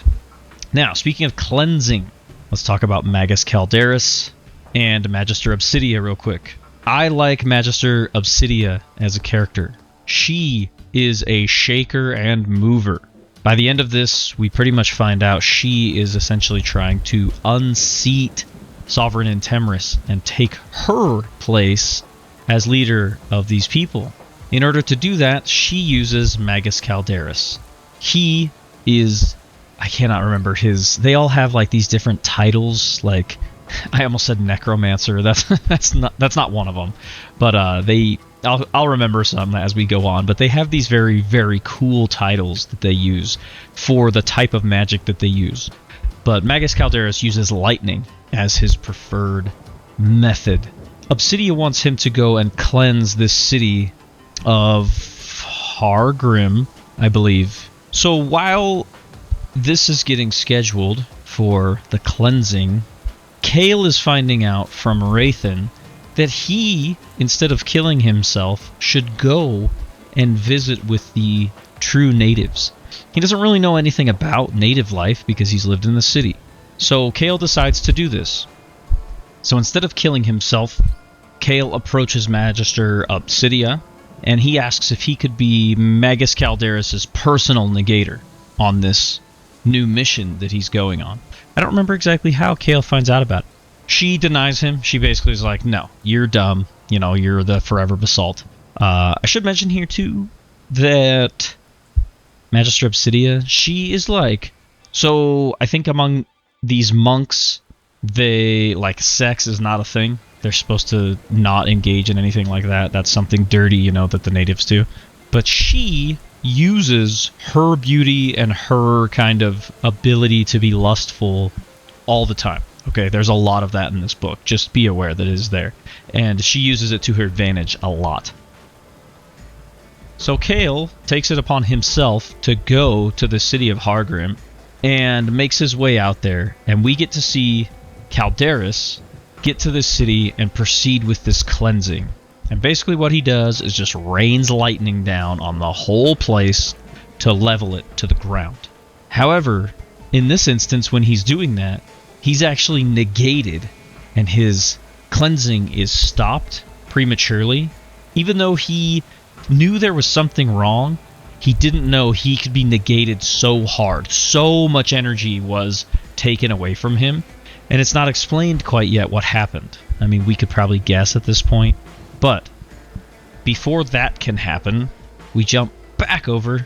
Now, speaking of cleansing, let's talk about Magus Calderis and Magister Obsidia real quick. I like Magister Obsidia as a character. She is a shaker and mover. By the end of this, we pretty much find out she is essentially trying to unseat Sovereign Intemris and take her place as leader of these people. In order to do that, she uses Magus Calderis. He is... I cannot remember his... They all have like these different titles, like... I almost said necromancer. That's not one of them. But I'll remember some as we go on. But they have these very, very cool titles that they use for the type of magic that they use. But Magus Calderis uses lightning as his preferred method. Obsidia wants him to go and cleanse this city of Hargrim, I believe. So while this is getting scheduled for the cleansing, Kael is finding out from Wraithen that he, instead of killing himself, should go and visit with the true natives. He doesn't really know anything about native life because he's lived in the city. So Kael decides to do this. So instead of killing himself, Kael approaches Magister Obsidia, and he asks if he could be Magus Calderis' personal negator on this new mission that he's going on. I don't remember exactly how Kael finds out about it. She denies him. She basically is like, no, you're dumb. You know, you're the forever basalt. I should mention here, too, that Magister Obsidia, she is like... So, I think among these monks, they, like, sex is not a thing. They're supposed to not engage in anything like that. That's something dirty, you know, that the natives do. But she uses her beauty and her kind of ability to be lustful all the time. Okay, there's a lot of that in this book. Just be aware that it is there. And she uses it to her advantage a lot. So Kael takes it upon himself to go to the city of Hargrim and makes his way out there. And we get to see Calderis get to this city and proceed with this cleansing. And basically what he does is just rains lightning down on the whole place to level it to the ground. However, in this instance, when he's doing that, he's actually negated, and his cleansing is stopped prematurely. Even though he knew there was something wrong, he didn't know he could be negated so hard. So much energy was taken away from him, and it's not explained quite yet what happened. I mean, we could probably guess at this point. But before that can happen, we jump back over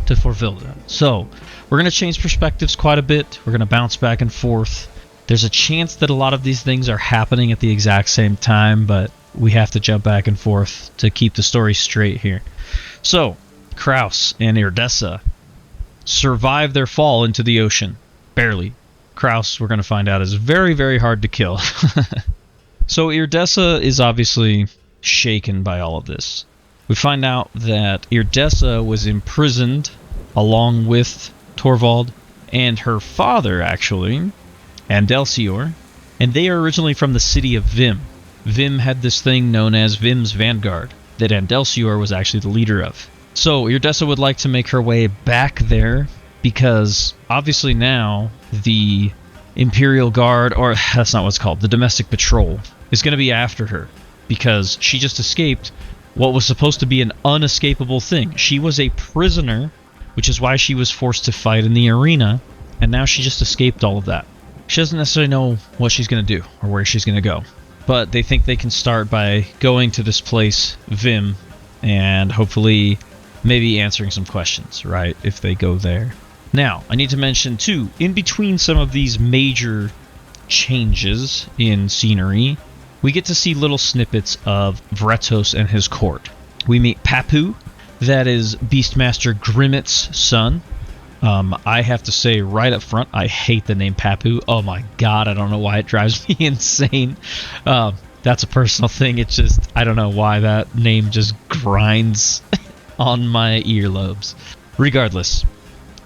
to Forvilda. So, we're going to change perspectives quite a bit. We're going to bounce back and forth. There's a chance that a lot of these things are happening at the exact same time, but we have to jump back and forth to keep the story straight here. So, Kraus and Irdessa survive their fall into the ocean. Barely. Kraus, we're going to find out, is very, very hard to kill. So, Irdessa is obviously shaken by all of this. We find out that Irdessa was imprisoned along with Torvald and her father, actually, Andelsior, and they are originally from the city of Vim. Vim had this thing known as Vim's Vanguard that Andelsior was actually the leader of. So Irdessa would like to make her way back there because obviously now the Imperial Guard, or that's not what it's called, the Domestic Patrol, is going to be after her because she just escaped what was supposed to be an unescapable thing. She was a prisoner, which is why she was forced to fight in the arena, and now she just escaped all of that. She doesn't necessarily know what she's going to do or where she's going to go, but they think they can start by going to this place, Vim, and hopefully maybe answering some questions, right, if they go there. Now, I need to mention, too, in between some of these major changes in scenery, we get to see little snippets of Vretos and his court. We meet Papu, that is Beastmaster Grimmit's son. I have to say right up front, I hate the name Papu. Oh my god, I don't know why it drives me insane. That's a personal thing. It's just, I don't know why that name just grinds on my earlobes. Regardless,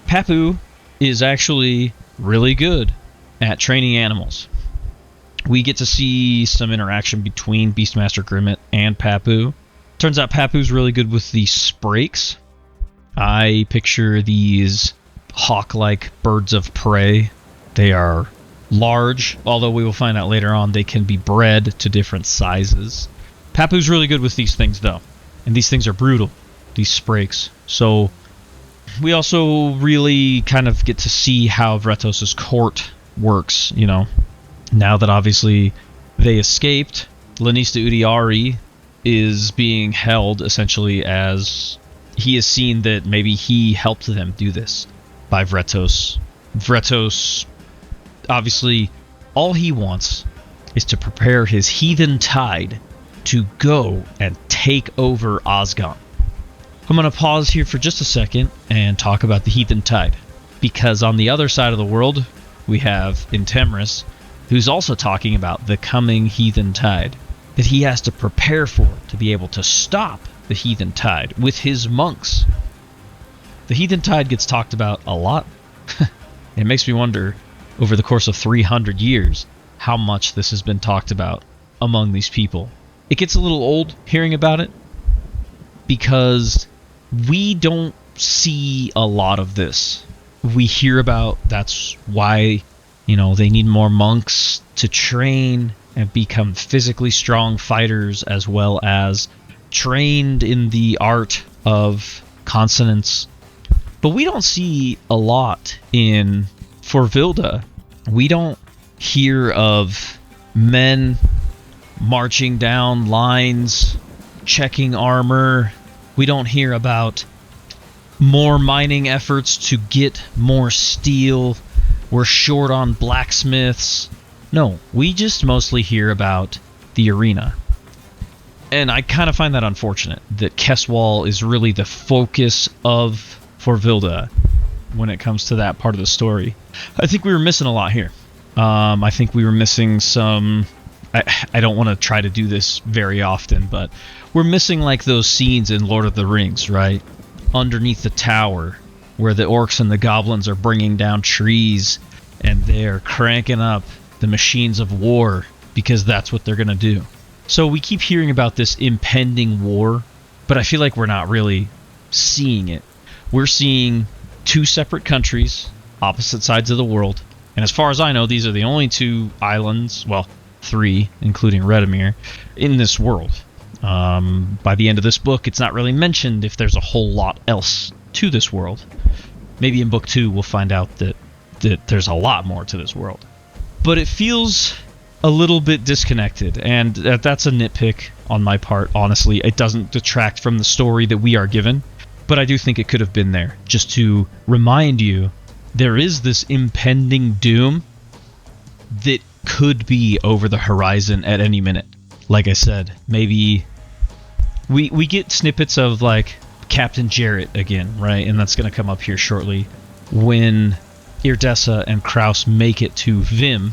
Papu is actually really good at training animals. We get to see some interaction between Beastmaster Grimmit and Papu. Turns out Papu's really good with the sprakes. I picture these hawk-like birds of prey. They are large, although we will find out later on they can be bred to different sizes. Papu's really good with these things, though. And these things are brutal, these sprakes. So we also really kind of get to see how Vretos' court works, you know. Now that obviously they escaped, Lanista Udiari is being held essentially as he has seen that maybe he helped them do this by Vretos. Vretos, obviously, all he wants is to prepare his heathen tide to go and take over Osgond. I'm going to pause here for just a second and talk about the heathen tide, because on the other side of the world, we have Intemris, who's also talking about the coming heathen tide that he has to prepare for to be able to stop the heathen tide with his monks. The heathen tide gets talked about a lot. It makes me wonder, over the course of 300 years, how much this has been talked about among these people. It gets a little old hearing about it, because we don't see a lot of this. We hear about that's why, you know, they need more monks to train and become physically strong fighters, as well as trained in the art of consonance. But we don't see a lot in Forvilda. We don't hear of men marching down lines, checking armor. We don't hear about more mining efforts to get more steel. We're short on blacksmiths. No, we just mostly hear about the arena. And I kind of find that unfortunate, that Keswall is really the focus of Forvilda when it comes to that part of the story. I think we were missing a lot here. I think we were missing some... I don't want to try to do this very often, but we're missing like those scenes in Lord of the Rings, right? Underneath the tower, where the orcs and the goblins are bringing down trees, and they're cranking up the machines of war, because that's what they're going to do. So we keep hearing about this impending war, but I feel like we're not really seeing it. We're seeing two separate countries, opposite sides of the world, and as far as I know, these are the only two islands, well, 3, including Redimir, in this world. By the end of this book, it's not really mentioned if there's a whole lot else to this world. Maybe in book 2 we'll find out that there's a lot more to this world. But it feels a little bit disconnected, and that's a nitpick on my part, honestly. It doesn't detract from the story that we are given, but I do think it could have been there, just to remind you there is this impending doom that could be over the horizon at any minute. Like I said, maybe we get snippets of like Captain Jarrett again, right? And that's going to come up here shortly when Irdessa and Kraus make it to Vim,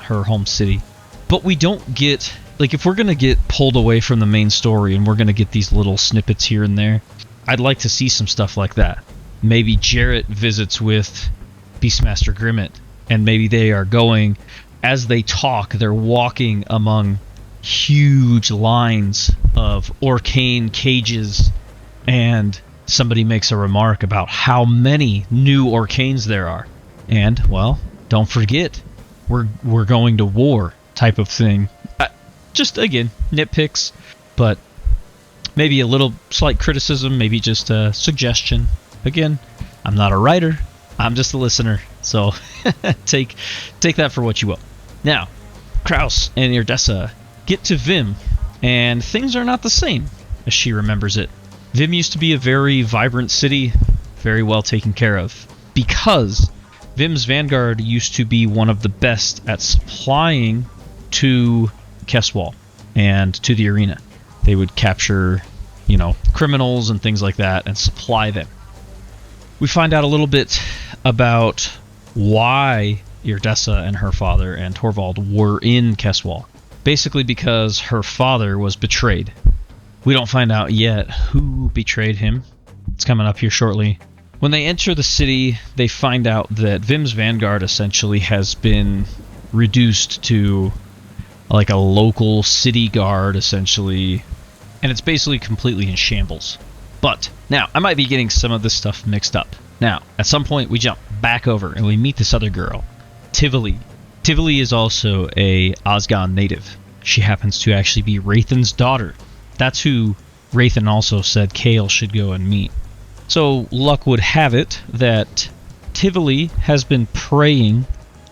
her home city. But we don't get, like, if we're going to get pulled away from the main story and we're going to get these little snippets here and there, I'd like to see some stuff like that. Maybe Jarrett visits with Beastmaster Grimmit, and maybe they are going, as they talk, they're walking among huge lines of Orcane cages, and somebody makes a remark about how many new Orcanes there are. And, well, don't forget, we're going to war type of thing. Just, again, nitpicks, but maybe a little slight criticism, maybe just a suggestion. Again, I'm not a writer, I'm just a listener, So take that for what you will. Now, Kraus and Irdessa get to Vim, and things are not the same as she remembers it. Vim used to be a very vibrant city, very well taken care of, because Vim's vanguard used to be one of the best at supplying to Keswall and to the arena. They would capture, criminals and things like that and supply them. We find out a little bit about why Irdessa and her father and Torvald were in Keswall. Basically because her father was betrayed. We don't find out yet who betrayed him. It's coming up here shortly. When they enter the city, they find out that Vim's vanguard essentially has been reduced to like a local city guard, essentially, and it's basically completely in shambles. But now, I might be getting some of this stuff mixed up. Now, at some point, we jump back over and we meet this other girl, Tivoli. Tivoli is also a Osgond native. She happens to actually be Rathan's daughter. That's who Rathan also said Kale should go and meet. So, luck would have it that Tivoli has been praying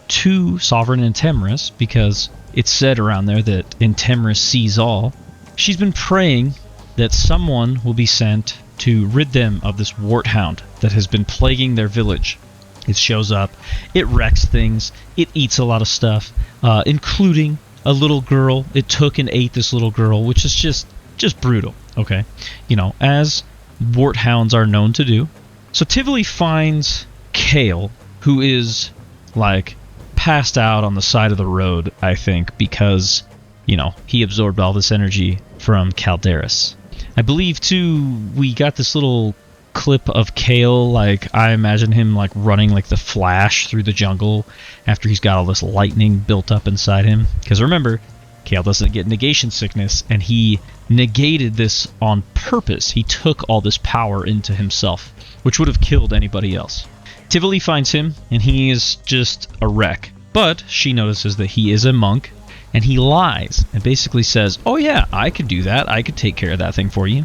to Sovereign Intemris, because it's said around there that Intemris sees all. She's been praying that someone will be sent to rid them of this warthound that has been plaguing their village. It shows up, it wrecks things, it eats a lot of stuff, including a little girl. It took and ate this little girl, which is just brutal, okay? As warthounds are known to do. So Tivoli finds Kale, who is, passed out on the side of the road, I think, because, he absorbed all this energy from Calderis. I believe, too, we got this little clip of Kale, I imagine him, running like the Flash through the jungle after he's got all this lightning built up inside him. Because remember, Kale doesn't get negation sickness, and he negated this on purpose. He took all this power into himself, which would have killed anybody else. Tivoli finds him, and he is just a wreck. But she notices that he is a monk, and he lies and basically says, oh yeah, I could do that. I could take care of that thing for you.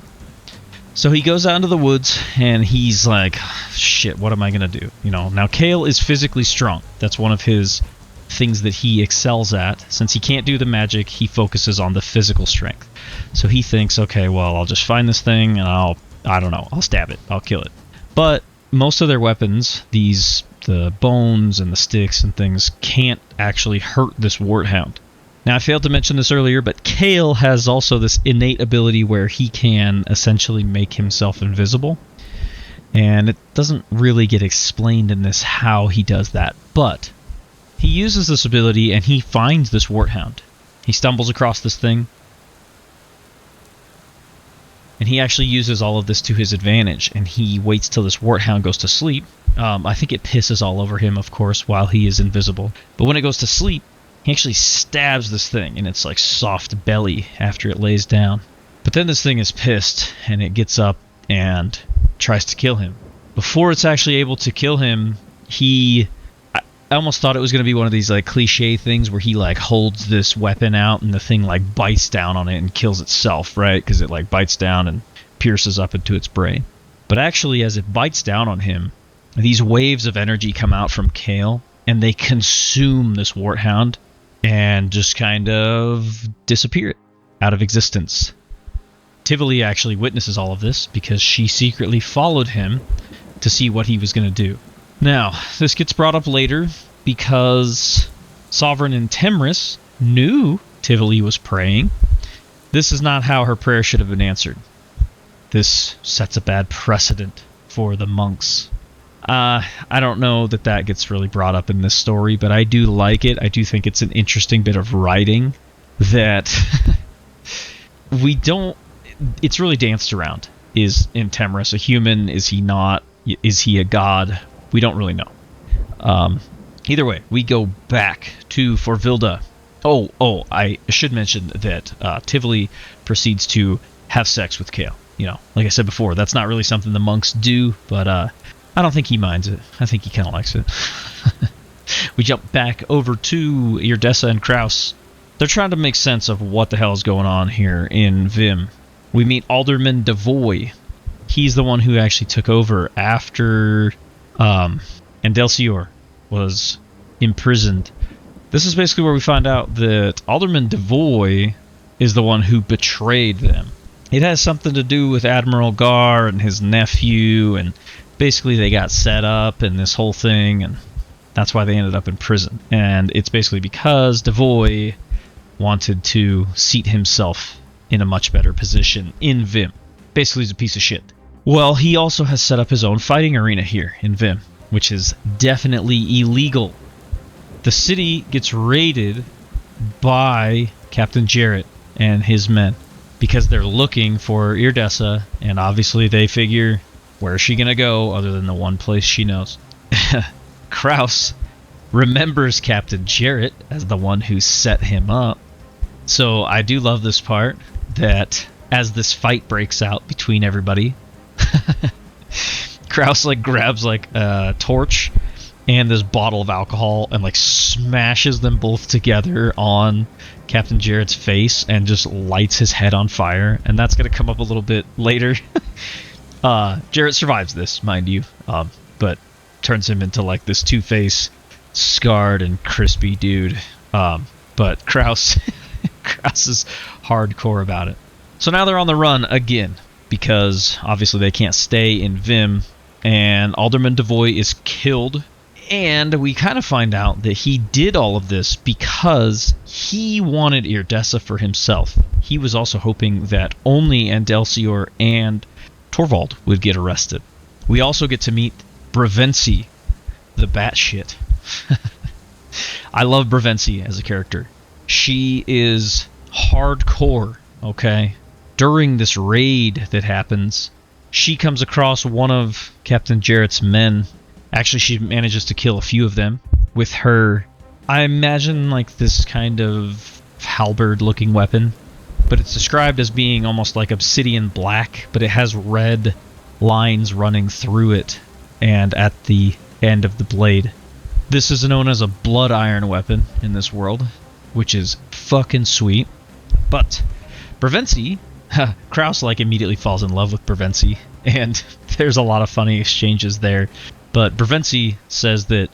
So he goes out into the woods, and he's like, shit, what am I going to do? Now Kale is physically strong. That's one of his things that he excels at. Since he can't do the magic, he focuses on the physical strength. So he thinks, okay, well, I'll just find this thing, and I'll stab it. I'll kill it. But most of their weapons, the bones and the sticks and things, can't actually hurt this warthound. Now, I failed to mention this earlier, but Kale has also this innate ability where he can essentially make himself invisible. And it doesn't really get explained in this how he does that, but he uses this ability and he finds this warthound. He stumbles across this thing, and he actually uses all of this to his advantage, and he waits till this warthound goes to sleep. I think it pisses all over him, of course, while he is invisible. But when it goes to sleep, he actually stabs this thing in its soft belly after it lays down. But then this thing is pissed, and it gets up and tries to kill him. Before it's actually able to kill him, I almost thought it was going to be one of these cliche things where he holds this weapon out and the thing bites down on it and kills itself, right? Because it bites down and pierces up into its brain. But actually, as it bites down on him, these waves of energy come out from Kale, and they consume this warthound and just kind of disappear it out of existence. Tivoli actually witnesses all of this because she secretly followed him to see what he was going to do. Now, this gets brought up later because Sovereign Intemris knew Tivoli was praying. This is not how her prayer should have been answered. This sets a bad precedent for the monks. I don't know that gets really brought up in this story, but I do like it. I do think it's an interesting bit of writing that it's really danced around. Is Intemris a human? Is he not? Is he a god? We don't really know. Either way, we go back to Forvilda. Oh, I should mention that Tivoli proceeds to have sex with Kale. Like I said before, that's not really something the monks do, but I don't think he minds it. I think he kind of likes it. We jump back over to Irdessa and Kraus. They're trying to make sense of what the hell is going on here in Vim. We meet Alderman Devoy. He's the one who actually took over after Andelsior. was imprisoned. This is basically where we find out that Alderman Devoy is the one who betrayed them. It has something to do with Admiral Gar and his nephew, and basically they got set up in this whole thing, and that's why they ended up in prison. And it's basically because Devoy wanted to seat himself in a much better position in Vim. Basically, he's a piece of shit. Well, he also has set up his own fighting arena here in Vim, which is definitely illegal. The city gets raided by Captain Jarrett and his men because they're looking for Irdessa, and obviously they figure, where's she gonna go other than the one place she knows? Kraus remembers Captain Jarrett as the one who set him up. So I do love this part, that as this fight breaks out between everybody, Kraus like grabs like a torch and this bottle of alcohol and like smashes them both together on Captain Jarrett's face and just lights his head on fire. And that's going to come up a little bit later. Jarrett survives this, mind you, but turns him into like this two-face, scarred and crispy dude. But Kraus is hardcore about it. So now they're on the run again, because obviously they can't stay in Vim, and Alderman Devoy is killed. And we kind of find out that he did all of this because he wanted Irdessa for himself. He was also hoping that only Andelcior and Torvald would get arrested. We also get to meet Bravensi, the batshit. I love Bravensi as a character. She is hardcore, okay? During this raid that happens, she comes across one of Captain Jarrett's men. Actually, she manages to kill a few of them with her, I imagine, like this kind of halberd-looking weapon. But it's described as being almost like obsidian black, but it has red lines running through it and at the end of the blade. This is known as a blood iron weapon in this world, which is fucking sweet. But Bravensi, Kraus like immediately falls in love with Bravensi, and there's a lot of funny exchanges there. But Bravensi says that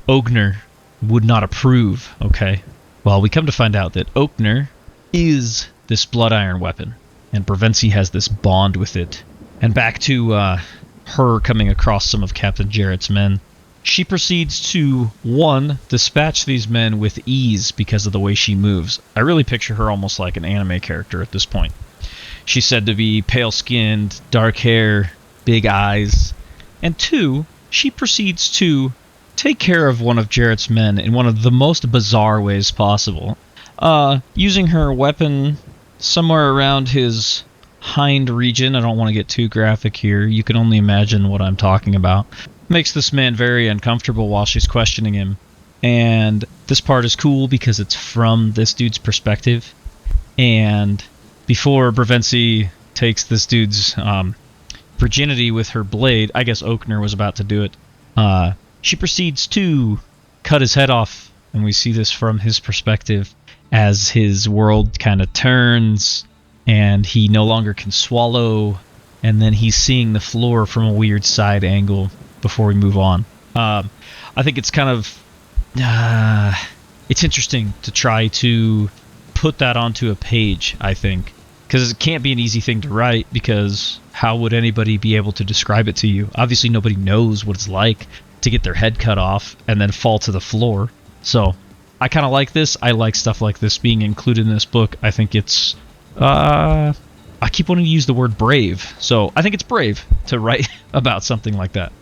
Ogner would not approve, okay? Well, we come to find out that Ogner is this blood iron weapon, and Bravensi has this bond with it. And back to her coming across some of Captain Jarrett's men. She proceeds to, one, dispatch these men with ease because of the way she moves. I really picture her almost like an anime character at this point. She's said to be pale-skinned, dark hair, big eyes. And two, she proceeds to take care of one of Jarrett's men in one of the most bizarre ways possible. Using her weapon somewhere around his hind region. I don't want to get too graphic here. You can only imagine what I'm talking about. Makes this man very uncomfortable while she's questioning him. And this part is cool because it's from this dude's perspective. And before Bravensi takes this dude's virginity with her blade, I guess Ogner was about to do it, she proceeds to cut his head off. And we see this from his perspective as his world kind of turns and he no longer can swallow. And then he's seeing the floor from a weird side angle before we move on. I think it's kind of it's interesting to try to put that onto a page, I think, because it can't be an easy thing to write, because how would anybody be able to describe it to you? Obviously nobody knows what it's like to get their head cut off and then fall to the floor. So I kind of like this. I like stuff like this being included in this book. I think it's I keep wanting to use the word brave, so I think it's brave to write about something like that.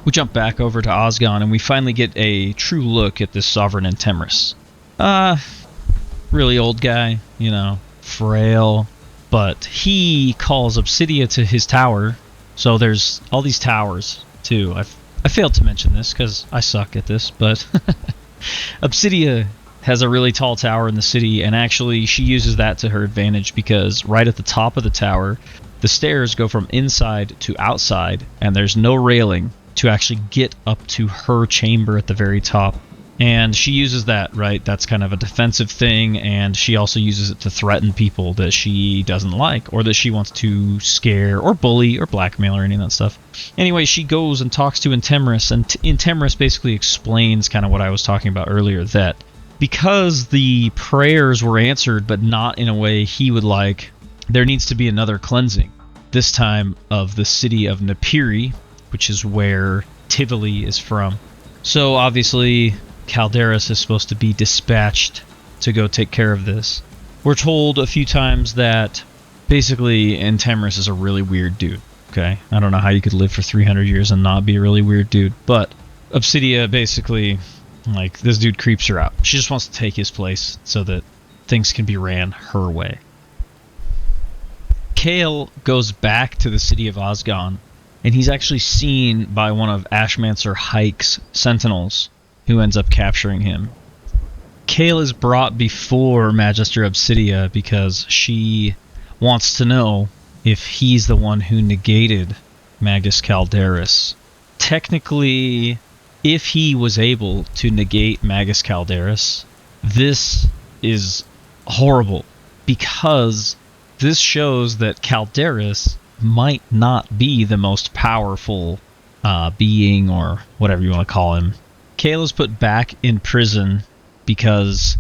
We jump back over to Osgon, and we finally get a true look at this Sovereign and Temris. Really old guy, you know, frail, but he calls Obsidia to his tower. So there's all these towers, too. I failed to mention this, because I suck at this, but Obsidia has a really tall tower in the city, and actually she uses that to her advantage, because right at the top of the tower, the stairs go from inside to outside, and there's no railing to actually get up to her chamber at the very top. And she uses that, right? That's kind of a defensive thing, and she also uses it to threaten people that she doesn't like, or that she wants to scare, or bully, or blackmail, or any of that stuff. Anyway, she goes and talks to Intemris, and Intemris basically explains kind of what I was talking about earlier, that because the prayers were answered, but not in a way he would like, there needs to be another cleansing, this time of the city of Napiri, which is where Tivoli is from. So obviously Calderis is supposed to be dispatched to go take care of this. We're told a few times that basically Intemris is a really weird dude. Okay, I don't know how you could live for 300 years and not be a really weird dude, but Obsidia basically, like, this dude creeps her out. She just wants to take his place so that things can be ran her way. Kale goes back to the city of Osgon, and he's actually seen by one of Ashmancer Hike's sentinels, who ends up capturing him. Kale is brought before Magister Obsidia because she wants to know if he's the one who negated Magus Calderis. Technically, if he was able to negate Magus Calderis, this is horrible, because this shows that Calderis might not be the most powerful being, or whatever you want to call him. Kale is put back in prison because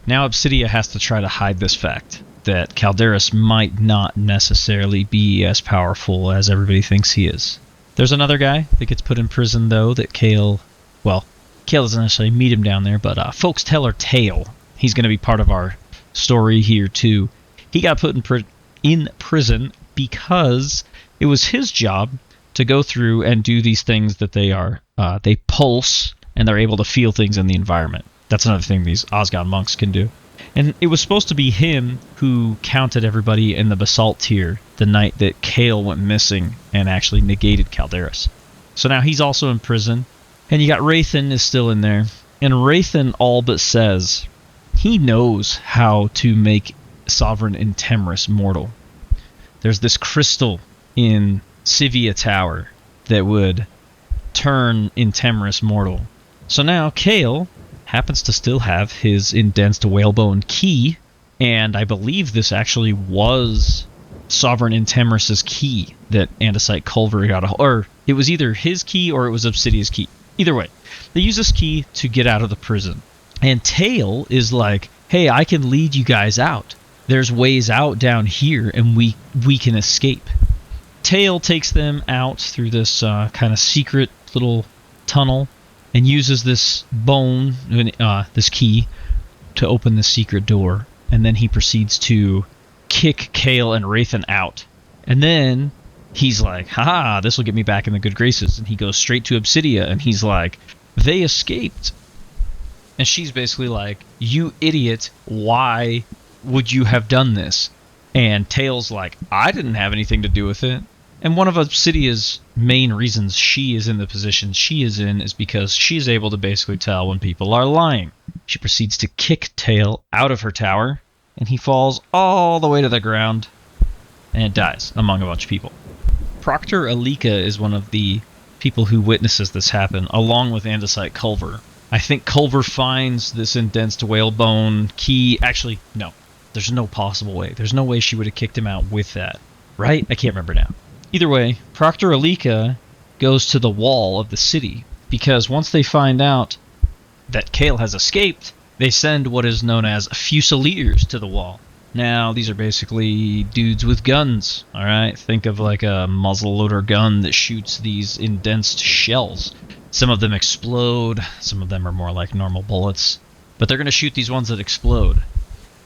now Obsidia has to try to hide this fact, that Calderis might not necessarily be as powerful as everybody thinks he is. There's another guy that gets put in prison, though, that Kale doesn't necessarily meet him down there, but folks tell her tale. He's going to be part of our story here, too. He got put in prison because it was his job to go through and do these things that they pulse, and they're able to feel things in the environment. That's another thing these Osgon monks can do. And it was supposed to be him who counted everybody in the basalt tier the night that Kale went missing and actually negated Calderis. So now he's also in prison, and you got Wraithen is still in there. And Wraithen all but says he knows how to make Sovereign Intemris mortal. There's this crystal in Sivia Tower that would turn Intemris mortal. So now Kale happens to still have his Indensed Whalebone key, and I believe this actually was Sovereign Intemris' key that Andesite Culver got or it was either his key or it was Obsidia's key. Either way, they use this key to get out of the prison. And Tail is like, hey, I can lead you guys out. There's ways out down here, and we can escape. Tail takes them out through this kind of secret little tunnel, and uses this bone, this key, to open the secret door. And then he proceeds to kick Kale and Wraithen out. And then he's like, haha, this will get me back in the good graces. And he goes straight to Obsidia, and he's like, they escaped. And she's basically like, you idiot, why would you have done this? And Tail's like, I didn't have anything to do with it. And one of Obsidia's main reasons she is in the position she is in is because she's able to basically tell when people are lying. She proceeds to kick Tail out of her tower, and he falls all the way to the ground and dies among a bunch of people. Proctor Alika is one of the people who witnesses this happen, along with Andesite Culver. I think Culver finds this Indensed Whalebone key. Actually, no. There's no possible way. There's no way she would have kicked him out with that. Right? I can't remember now. Either way, Proctor Alika goes to the wall of the city, because once they find out that Kale has escaped, they send what is known as Fusiliers to the wall. Now, these are basically dudes with guns, alright? Think of like a muzzleloader gun that shoots these indensed shells. Some of them explode, some of them are more like normal bullets, but they're going to shoot these ones that explode.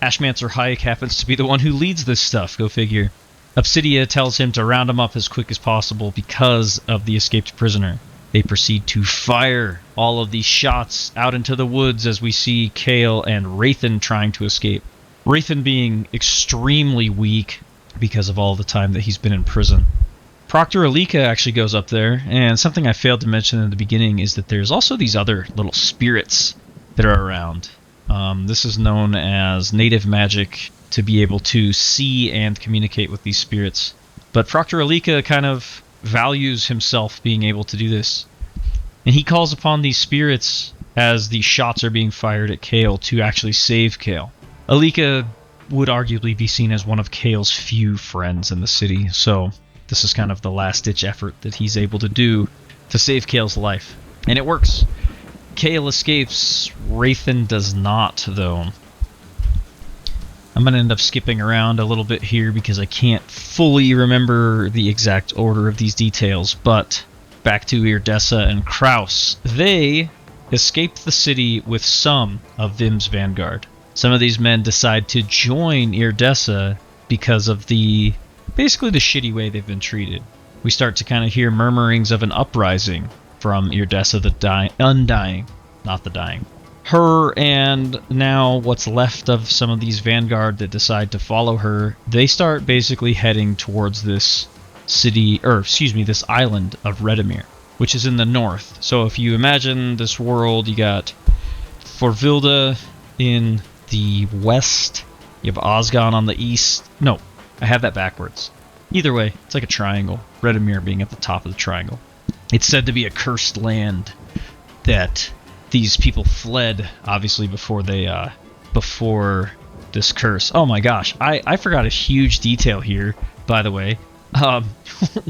Ashmancer Hike happens to be the one who leads this stuff, go figure. Obsidia tells him to round him up as quick as possible because of the escaped prisoner. They proceed to fire all of these shots out into the woods as we see Kale and Wraithen trying to escape. Wraithen being extremely weak because of all the time that he's been in prison. Proctor Alika actually goes up there, and something I failed to mention in the beginning is that there's also these other little spirits that are around. This is known as native magic, to be able to see and communicate with these spirits. But Proctor Alika kind of values himself being able to do this. And he calls upon these spirits as the shots are being fired at Kale to actually save Kale. Alika would arguably be seen as one of Kale's few friends in the city, so this is kind of the last-ditch effort that he's able to do to save Kale's life. And it works. Kale escapes. Wraithen does not, though. I'm going to end up skipping around a little bit here because I can't fully remember the exact order of these details, but back to Irdessa and Kraus. They escape the city with some of Vim's vanguard. Some of these men decide to join Irdessa because of basically the shitty way they've been treated. We start to kind of hear murmurings of an uprising from Irdessa the Undying, not the Dying. Her and now what's left of some of these vanguard that decide to follow her, they start basically heading towards this this island of Redimir, which is in the north. So if you imagine this world, you got Forvilda in the west, you have Osgon on the east. No, I have that backwards. Either way, it's like a triangle, Redimir being at the top of the triangle. It's said to be a cursed land that these people fled, obviously, before this curse. Oh my gosh, I forgot a huge detail here, by the way.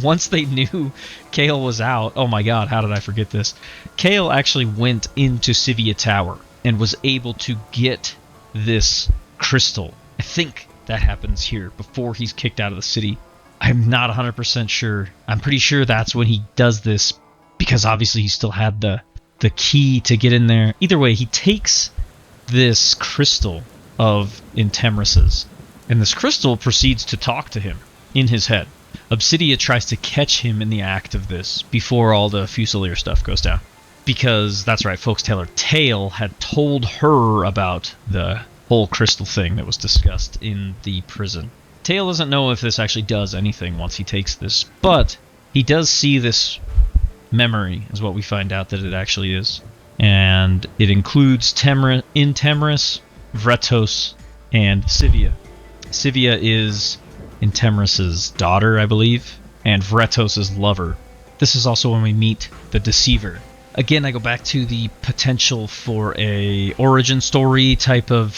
Once they knew Kale was out, oh my god, how did I forget this? Kale actually went into Sivia Tower and was able to get this crystal. I think that happens here before he's kicked out of the city. I'm not 100% sure. I'm pretty sure that's when he does this, because obviously he still had the key to get in there. Either way, he takes this crystal of Intemris's, and this crystal proceeds to talk to him in his head. Obsidia tries to catch him in the act of this before all the Fusilier stuff goes down, because that's right, Folksteller Tale had told her about the whole crystal thing that was discussed in the prison. Tale doesn't know if this actually does anything once he takes this, but he does see this memory, is what we find out that it actually is. And it includes Intemris, Vretos, and Sivia. Sivia is Intemris's daughter, I believe, and Vretos' lover. This is also when we meet the Deceiver. Again, I go back to the potential for a origin story type of,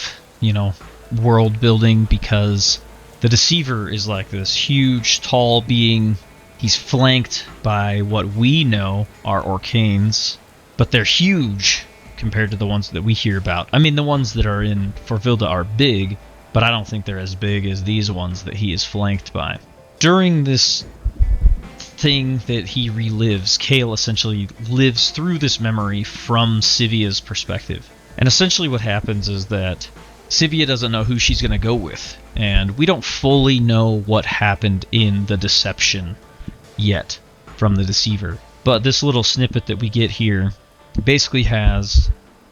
world building, because the Deceiver is like this huge, tall being. He's flanked by what we know are Orcanes, but they're huge compared to the ones that we hear about. I mean, the ones that are in Forvilda are big, but I don't think they're as big as these ones that he is flanked by. During this thing that he relives, Kale essentially lives through this memory from Sivia's perspective. And essentially what happens is that Sivia doesn't know who she's going to go with, and we don't fully know what happened in the deception yet from the Deceiver. But this little snippet that we get here basically has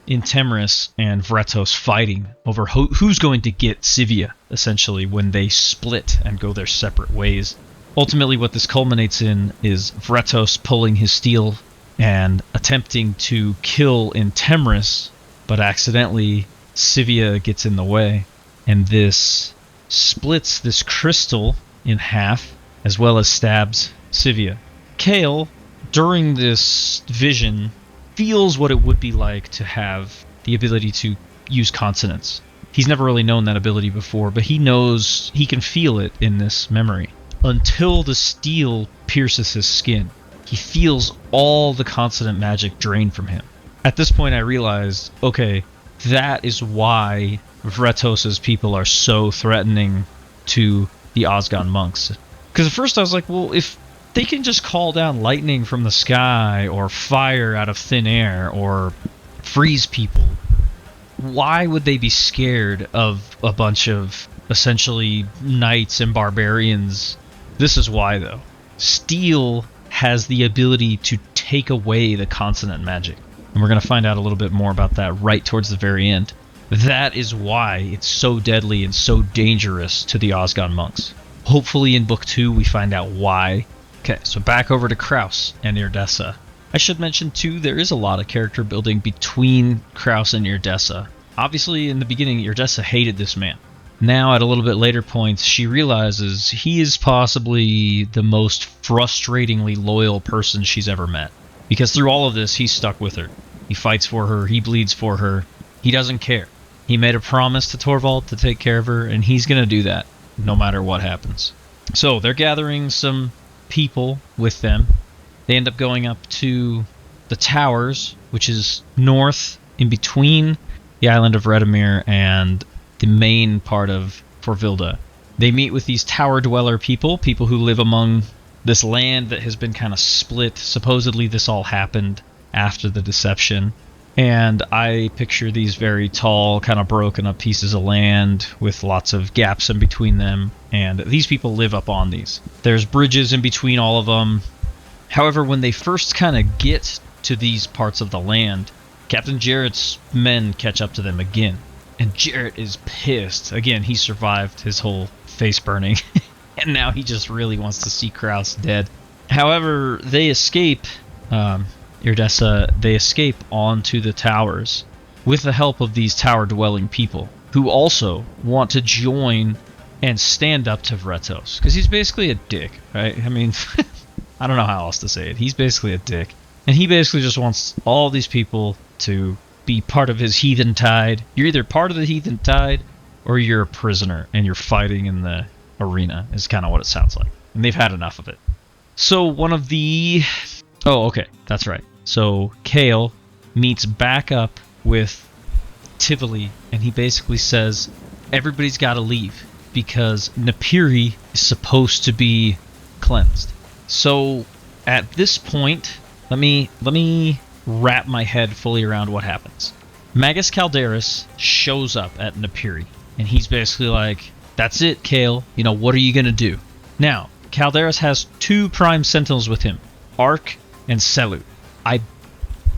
Intemris and Vretos fighting over who's going to get Sivia, essentially, when they split and go their separate ways. Ultimately, what this culminates in is Vretos pulling his steel and attempting to kill Intemris, but accidentally Sivia gets in the way, and this splits this crystal in half, as well as stabs Sivia. Kale, during this vision, feels what it would be like to have the ability to use consonants. He's never really known that ability before, but he knows he can feel it in this memory. Until the steel pierces his skin, he feels all the consonant magic drain from him. At this point I realized, okay, that is why Vretos' people are so threatening to the Osgon monks. Because at first I was like, well, if they can just call down lightning from the sky, or fire out of thin air, or freeze people, why would they be scared of a bunch of essentially knights and barbarians? This is why, though. Steel has the ability to take away the consonant magic. And we're going to find out a little bit more about that right towards the very end. That is why it's so deadly and so dangerous to the Osgon monks. Hopefully in Book 2 we find out why. Okay, so back over to Kraus and Irdessa. I should mention too, there is a lot of character building between Kraus and Irdessa. Obviously in the beginning Irdessa hated this man. Now at a little bit later points she realizes he is possibly the most frustratingly loyal person she's ever met. Because through all of this he's stuck with her. He fights for her. He bleeds for her. He doesn't care. He made a promise to Torvald to take care of her, and he's going to do that no matter what happens. So they're gathering some people with them. They end up going up to the towers, which is north in between the island of Redemir and the main part of Forvilda. They meet with these tower dweller people who live among this land that has been kind of split. Supposedly this all happened after the deception. And I picture these very tall, kind of broken up pieces of land with lots of gaps in between them. And these people live up on these. There's bridges in between all of them. However, when they first kind of get to these parts of the land, Captain Jarrett's men catch up to them again. And Jarrett is pissed. Again, he survived his whole face burning. And now he just really wants to see Kraus dead. However, they escape... Irdessa, they escape onto the towers with the help of these tower-dwelling people who also want to join and stand up to Vretos. Because he's basically a dick, right? I mean, I don't know how else to say it. He's basically a dick. And he basically just wants all these people to be part of his heathen tide. You're either part of the heathen tide or you're a prisoner and you're fighting in the arena, is kind of what it sounds like. And they've had enough of it. So one of the... Oh, okay, that's right. So Kale meets back up with Tivoli, and he basically says everybody's got to leave because Napiri is supposed to be cleansed. So at this point, let me wrap my head fully around what happens. Magus Calderis shows up at Napiri, and he's basically like, "That's it, Kale. You know, what are you gonna do?" Now, Calderis has two prime sentinels with him, Ark and Selu. I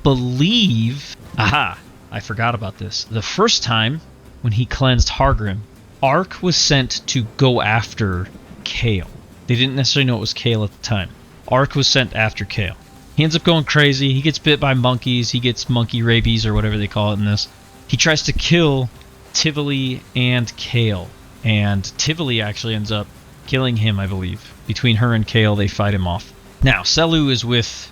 believe... Aha! I forgot about this. The first time, when he cleansed Hargrim, Ark was sent to go after Kale. They didn't necessarily know it was Kale at the time. Ark was sent after Kale. He ends up going crazy. He gets bit by monkeys. He gets monkey rabies, or whatever they call it in this. He tries to kill Tivoli and Kale. And Tivoli actually ends up killing him, I believe. Between her and Kale, they fight him off. Now, Selu is with...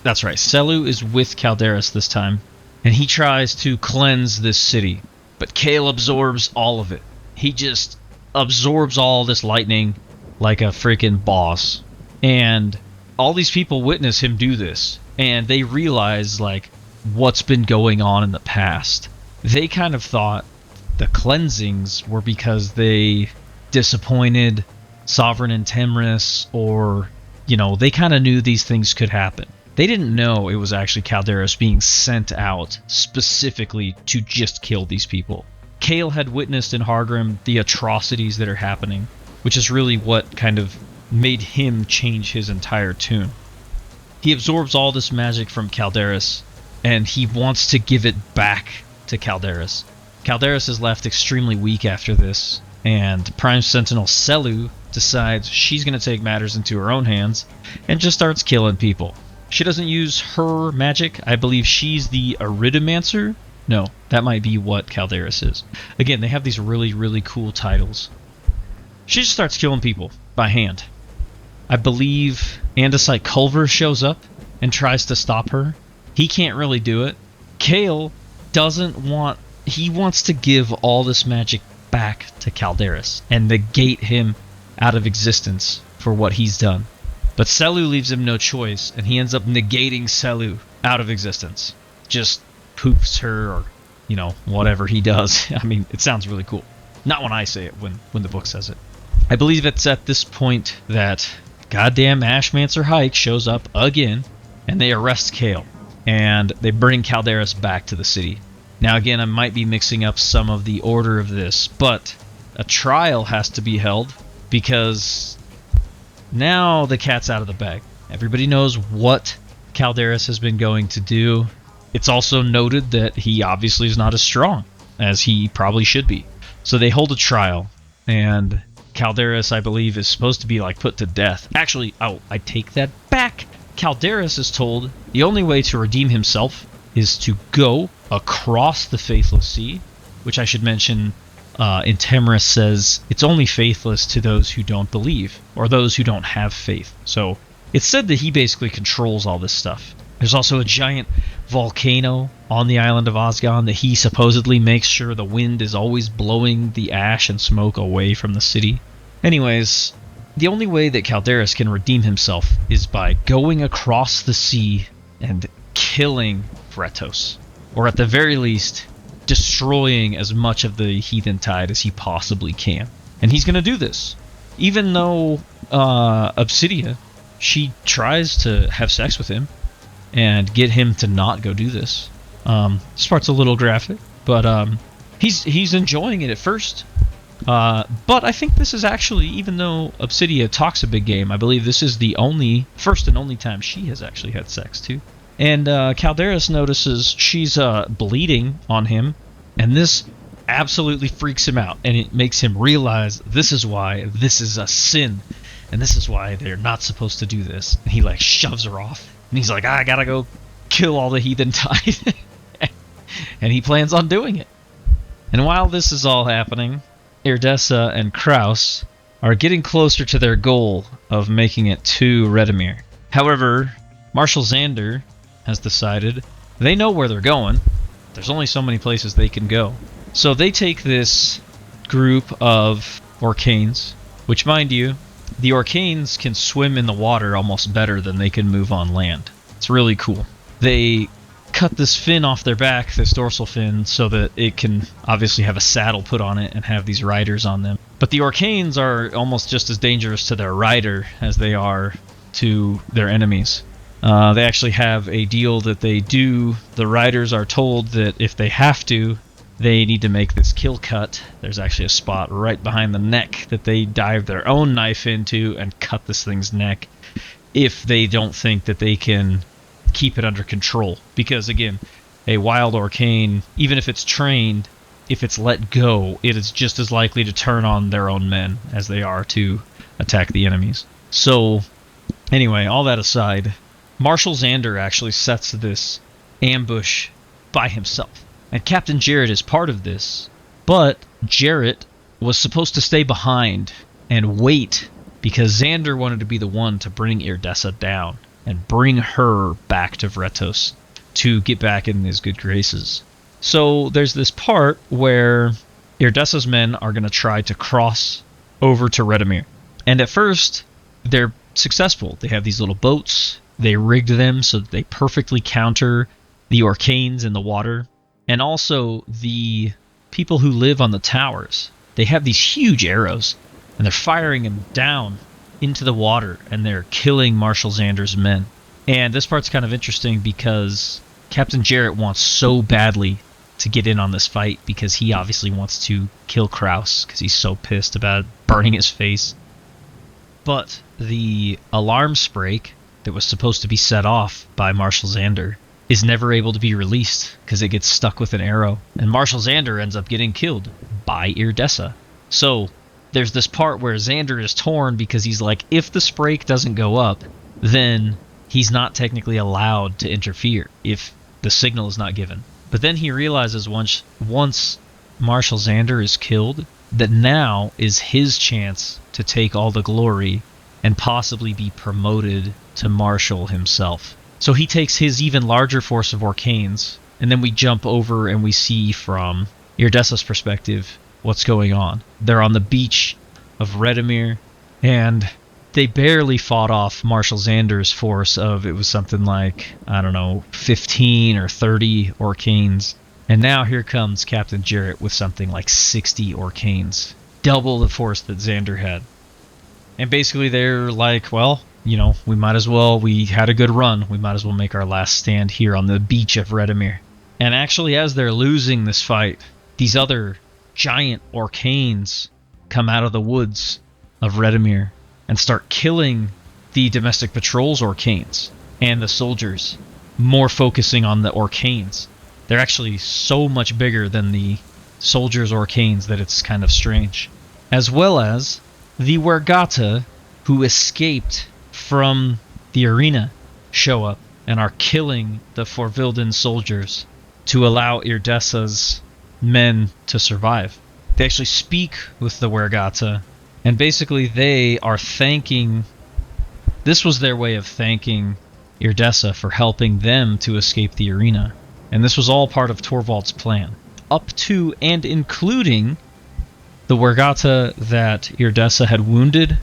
that's right. Selu is with Calderis this time, and he tries to cleanse this city. But Kale absorbs all of it. He just absorbs all this lightning like a freaking boss. And all these people witness him do this, and they realize, like, what's been going on in the past. They kind of thought the cleansings were because they disappointed Sovereign and Temris, or, you know, they kind of knew these things could happen. They didn't know it was actually Calderis being sent out specifically to just kill these people. Kale had witnessed in Hargrim the atrocities that are happening, which is really what kind of made him change his entire tune. He absorbs all this magic from Calderis, and he wants to give it back to Calderis. Calderis is left extremely weak after this, and Prime Sentinel Selu decides she's going to take matters into her own hands and just starts killing people. She doesn't use her magic. I believe she's the Iridomancer. No, that might be what Calderis is. Again, they have these really, really cool titles. She just starts killing people by hand. I believe Andesite Culver shows up and tries to stop her. He can't really do it. Kale doesn't want... He wants to give all this magic back to Calderis and negate him out of existence for what he's done. But Selu leaves him no choice, and he ends up negating Selu out of existence. Just poofs her, or, you know, whatever he does. I mean, it sounds really cool. Not when I say it, when the book says it. I believe it's at this point that goddamn Ashmancer Hike shows up again, and they arrest Kale, and they bring Calderis back to the city. Now again, I might be mixing up some of the order of this, but a trial has to be held, because now the cat's out of the bag. Everybody knows what Calderis has been going to do. It's also noted that he obviously is not as strong as he probably should be. So they hold a trial, and Calderis, I believe, is supposed to be, like, put to death. Actually, I take that back. Calderis is told the only way to redeem himself is to go across the Faithless Sea, which I should mention in Temris says it's only faithless to those who don't believe, or those who don't have faith. So it's said that he basically controls all this stuff. There's also a giant volcano on the island of Osgond that he supposedly makes sure the wind is always blowing the ash and smoke away from the city. Anyways, the only way that Calderas can redeem himself is by going across the sea and killing Vretos. Or at the very least, destroying as much of the heathen tide as he possibly can. And he's going to do this. Even though Obsidia, she tries to have sex with him and get him to not go do this. This part's a little graphic, but he's enjoying it at first. But I think this is actually, even though Obsidia talks a big game, I believe this is the first and only time she has actually had sex too. And Calderas notices she's bleeding on him, and this absolutely freaks him out, and it makes him realize this is why this is a sin, and this is why they're not supposed to do this. And he like shoves her off, and he's like, I gotta go kill all the heathen tide. And he plans on doing it. And while this is all happening, Irdessa and Kraus are getting closer to their goal of making it to Redimir. However, Marshal Xander has decided they know where they're going. There's only so many places they can go. So they take this group of Orcanes, which, mind you, the Orcanes can swim in the water almost better than they can move on land. It's really cool. They cut this fin off their back, this dorsal fin, so that it can obviously have a saddle put on it and have these riders on them. But the Orcanes are almost just as dangerous to their rider as they are to their enemies. They actually have a deal that they do. The riders are told that if they have to, they need to make this kill cut. There's actually a spot right behind the neck that they dive their own knife into and cut this thing's neck if they don't think that they can keep it under control. Because again, a wild Orcane, even if it's trained, if it's let go, it is just as likely to turn on their own men as they are to attack the enemies. So anyway, all that aside, Marshal Xander actually sets this ambush by himself. And Captain Jarrett is part of this, but Jarrett was supposed to stay behind and wait because Xander wanted to be the one to bring Irdessa down and bring her back to Vretos to get back in his good graces. So there's this part where Irdessa's men are going to try to cross over to Redimir. And at first, they're successful. They have these little boats. They rigged them so that they perfectly counter the Orcanes in the water. And also, the people who live on the towers, they have these huge arrows, and they're firing them down into the water, and they're killing Marshal Xander's men. And this part's kind of interesting because Captain Jarrett wants so badly to get in on this fight because he obviously wants to kill Kraus because he's so pissed about burning his face. But the alarm sprake that was supposed to be set off by Marshal Xander is never able to be released because it gets stuck with an arrow. And Marshal Xander ends up getting killed by Irdessa. So there's this part where Xander is torn because he's like, if the sprake doesn't go up, then he's not technically allowed to interfere if the signal is not given. But then he realizes once Marshal Xander is killed, that now is his chance to take all the glory and possibly be promoted to Marshal himself. So he takes his even larger force of Orcanes, and then we jump over and we see from Irdessa's perspective what's going on. They're on the beach of Redimir, and they barely fought off Marshal Xander's force of, it was something like, 15 or 30 Orcanes. And now here comes Captain Jarrett with something like 60 Orcanes. Double the force that Xander had. And basically they're like, well, we had a good run. We might as well make our last stand here on the beach of Redimir. And actually, as they're losing this fight, these other giant Orcanes come out of the woods of Redimir and start killing the domestic patrol's Orcanes and the soldiers, more focusing on the Orcanes. They're actually so much bigger than the soldiers' Orcanes that it's kind of strange. As well as the Wergata, who escaped from the arena, show up and are killing the Forvilden soldiers to allow Irdessa's men to survive. They actually speak with the Wergata, and basically they are thanking... This was their way of thanking Irdessa for helping them to escape the arena. And this was all part of Torvald's plan. Up to and including the Wergata that Irdessa had wounded,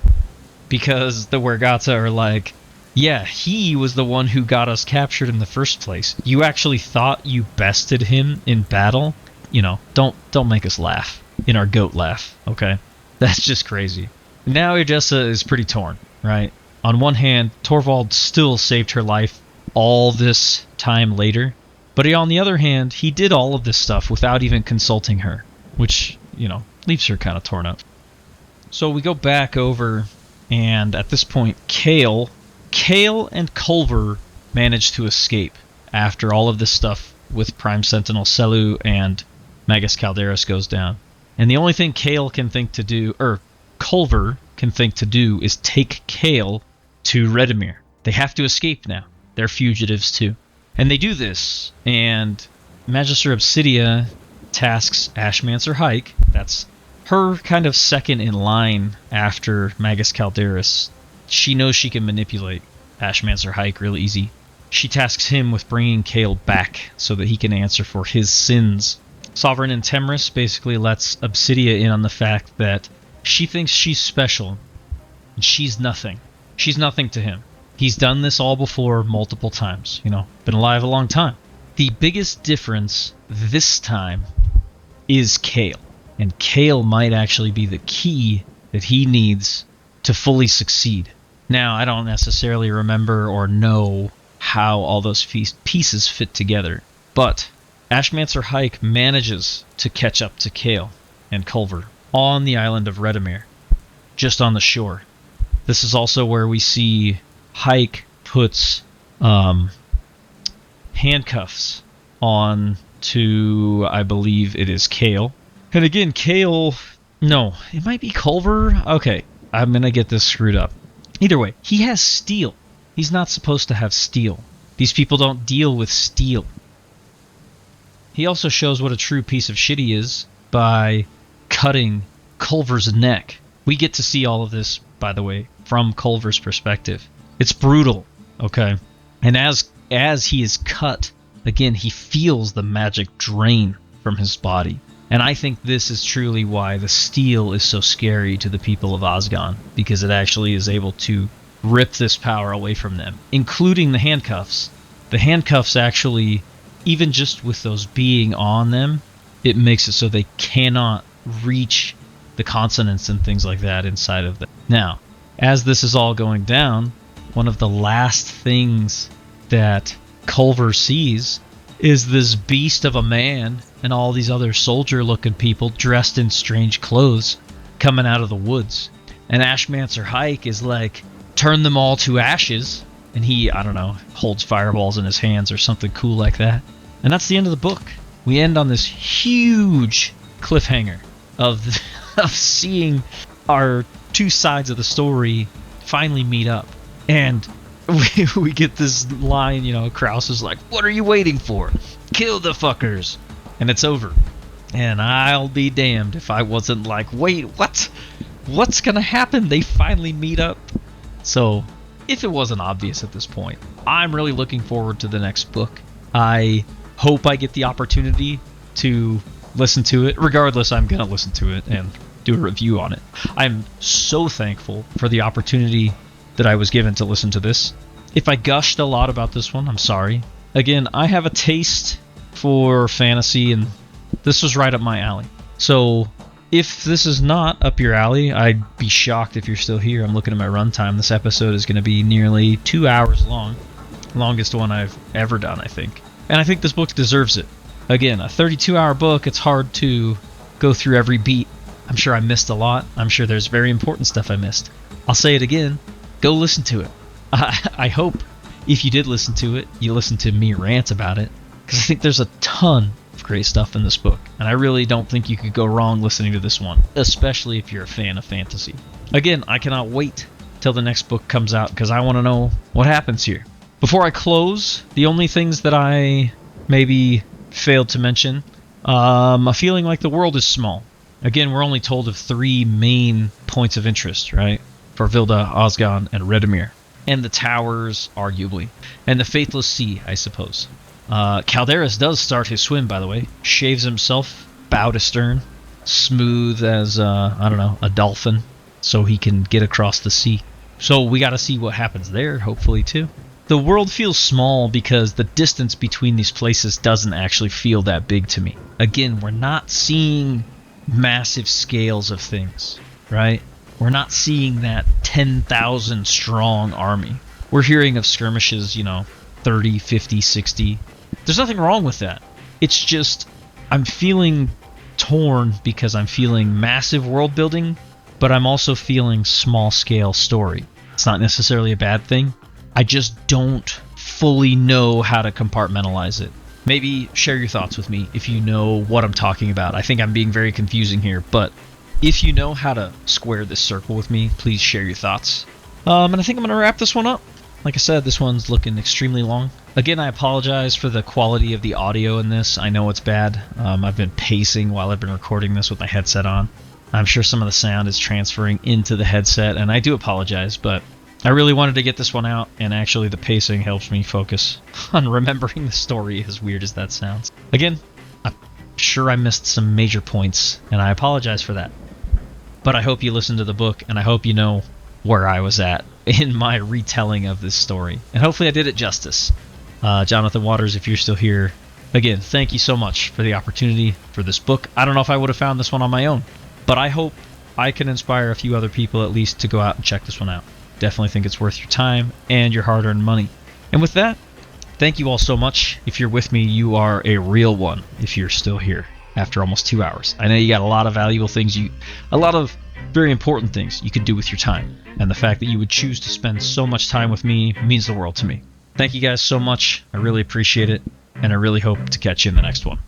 because the Wergata are like, yeah, he was the one who got us captured in the first place. You actually thought you bested him in battle? You know, don't make us laugh in our goat laugh, okay? That's just crazy. Now Irdessa is pretty torn, right? On one hand, Torvald still saved her life all this time later, but on the other hand, he did all of this stuff without even consulting her, which, you know, leaves her kind of torn up. So we go back over, and at this point, Kale and Culver manage to escape after all of this stuff with Prime Sentinel Selu and Magus Calderas goes down. And the only thing Culver can think to do is take Kale to Redemir. They have to escape now. They're fugitives too. And they do this, and Magister Obsidia tasks Ashmancer Hike, that's her kind of second in line after Magus Calderas. She knows she can manipulate Ashmancer Hike real easy. She tasks him with bringing Kale back so that he can answer for his sins. Sovereign Intemris basically lets Obsidia in on the fact that she thinks she's special, and she's nothing. She's nothing to him. He's done this all before multiple times, you know, been alive a long time. The biggest difference this time is Kale. And Kale might actually be the key that he needs to fully succeed. Now, I don't necessarily remember or know how all those pieces fit together, but Ashmancer Hike manages to catch up to Kale and Culver on the island of Redemir, just on the shore. This is also where we see Hike puts handcuffs on to, I believe it is Kale. And again, Kale... No, it might be Culver? Okay, I'm going to get this screwed up. Either way, he has steel. He's not supposed to have steel. These people don't deal with steel. He also shows what a true piece of shit he is by cutting Culver's neck. We get to see all of this, by the way, from Culver's perspective. It's brutal, okay? And as he is cut, again, he feels the magic drain from his body. And I think this is truly why the steel is so scary to the people of Osgone, because it actually is able to rip this power away from them, including the handcuffs. The handcuffs actually, even just with those being on them, it makes it so they cannot reach the consonants and things like that inside of them. Now, as this is all going down, one of the last things that Culver sees is this beast of a man and all these other soldier-looking people dressed in strange clothes coming out of the woods. And Ashmancer Hike is like, turn them all to ashes, and he, I don't know, holds fireballs in his hands or something cool like that. And that's the end of the book. We end on this huge cliffhanger of seeing our two sides of the story finally meet up. And we get this line, you know, Krauss is like, what are you waiting for? Kill the fuckers. And it's over. And I'll be damned if I wasn't like, wait, what? What's gonna happen? They finally meet up. So, if it wasn't obvious at this point, I'm really looking forward to the next book. I hope I get the opportunity to listen to it. Regardless, I'm gonna listen to it and do a review on it. I'm so thankful for the opportunity that I was given to listen to this. If I gushed a lot about this one, I'm sorry. Again, I have a taste for fantasy, and this was right up my alley. So, if this is not up your alley, I'd be shocked if you're still here. I'm looking at my runtime. This episode is going to be nearly 2 hours long. Longest one I've ever done, I think. And I think this book deserves it. Again, a 32-hour book, it's hard to go through every beat. I'm sure I missed a lot. I'm sure there's very important stuff I missed. I'll say it again. Go listen to it. I hope if you did listen to it, you listened to me rant about it, because I think there's a ton of great stuff in this book, and I really don't think you could go wrong listening to this one, especially if you're a fan of fantasy. Again, I cannot wait till the next book comes out, because I want to know what happens here. Before I close, the only things that I maybe failed to mention, a feeling like the world is small. Again, we're only told of 3 main points of interest, right? For Vilda, Osgone, and Redemir. and the towers, arguably, and the faithless sea, I suppose. Calderas does start his swim, by the way. Shaves himself, bow to stern, smooth as, a dolphin, so he can get across the sea. So we gotta see what happens there, hopefully, too. The world feels small because the distance between these places doesn't actually feel that big to me. Again, we're not seeing massive scales of things, right? We're not seeing that 10,000 strong army. We're hearing of skirmishes, 30, 50, 60. There's nothing wrong with that. It's just, I'm feeling torn because I'm feeling massive world building, but I'm also feeling small scale story. It's not necessarily a bad thing. I just don't fully know how to compartmentalize it. Maybe share your thoughts with me if you know what I'm talking about. I think I'm being very confusing here, but if you know how to square this circle with me, please share your thoughts. And I think I'm going to wrap this one up. Like I said, this one's looking extremely long. Again, I apologize for the quality of the audio in this. I know it's bad. I've been pacing while I've been recording this with my headset on. I'm sure some of the sound is transferring into the headset, and I do apologize, but I really wanted to get this one out, and actually the pacing helps me focus on remembering the story, as weird as that sounds. Again, I'm sure I missed some major points, and I apologize for that. But I hope you listened to the book, and I hope you know where I was at in my retelling of this story. And hopefully I did it justice. Jonathan Waters, if you're still here, again, thank you so much for the opportunity for this book. I don't know if I would have found this one on my own, but I hope I can inspire a few other people at least to go out and check this one out. Definitely think it's worth your time and your hard-earned money. And with that, thank you all so much. If you're with me, you are a real one if you're still here after almost 2 hours. I know you got a lot of valuable things, a lot of very important things you could do with your time. And the fact that you would choose to spend so much time with me means the world to me. Thank you guys so much. I really appreciate it, and I really hope to catch you in the next one.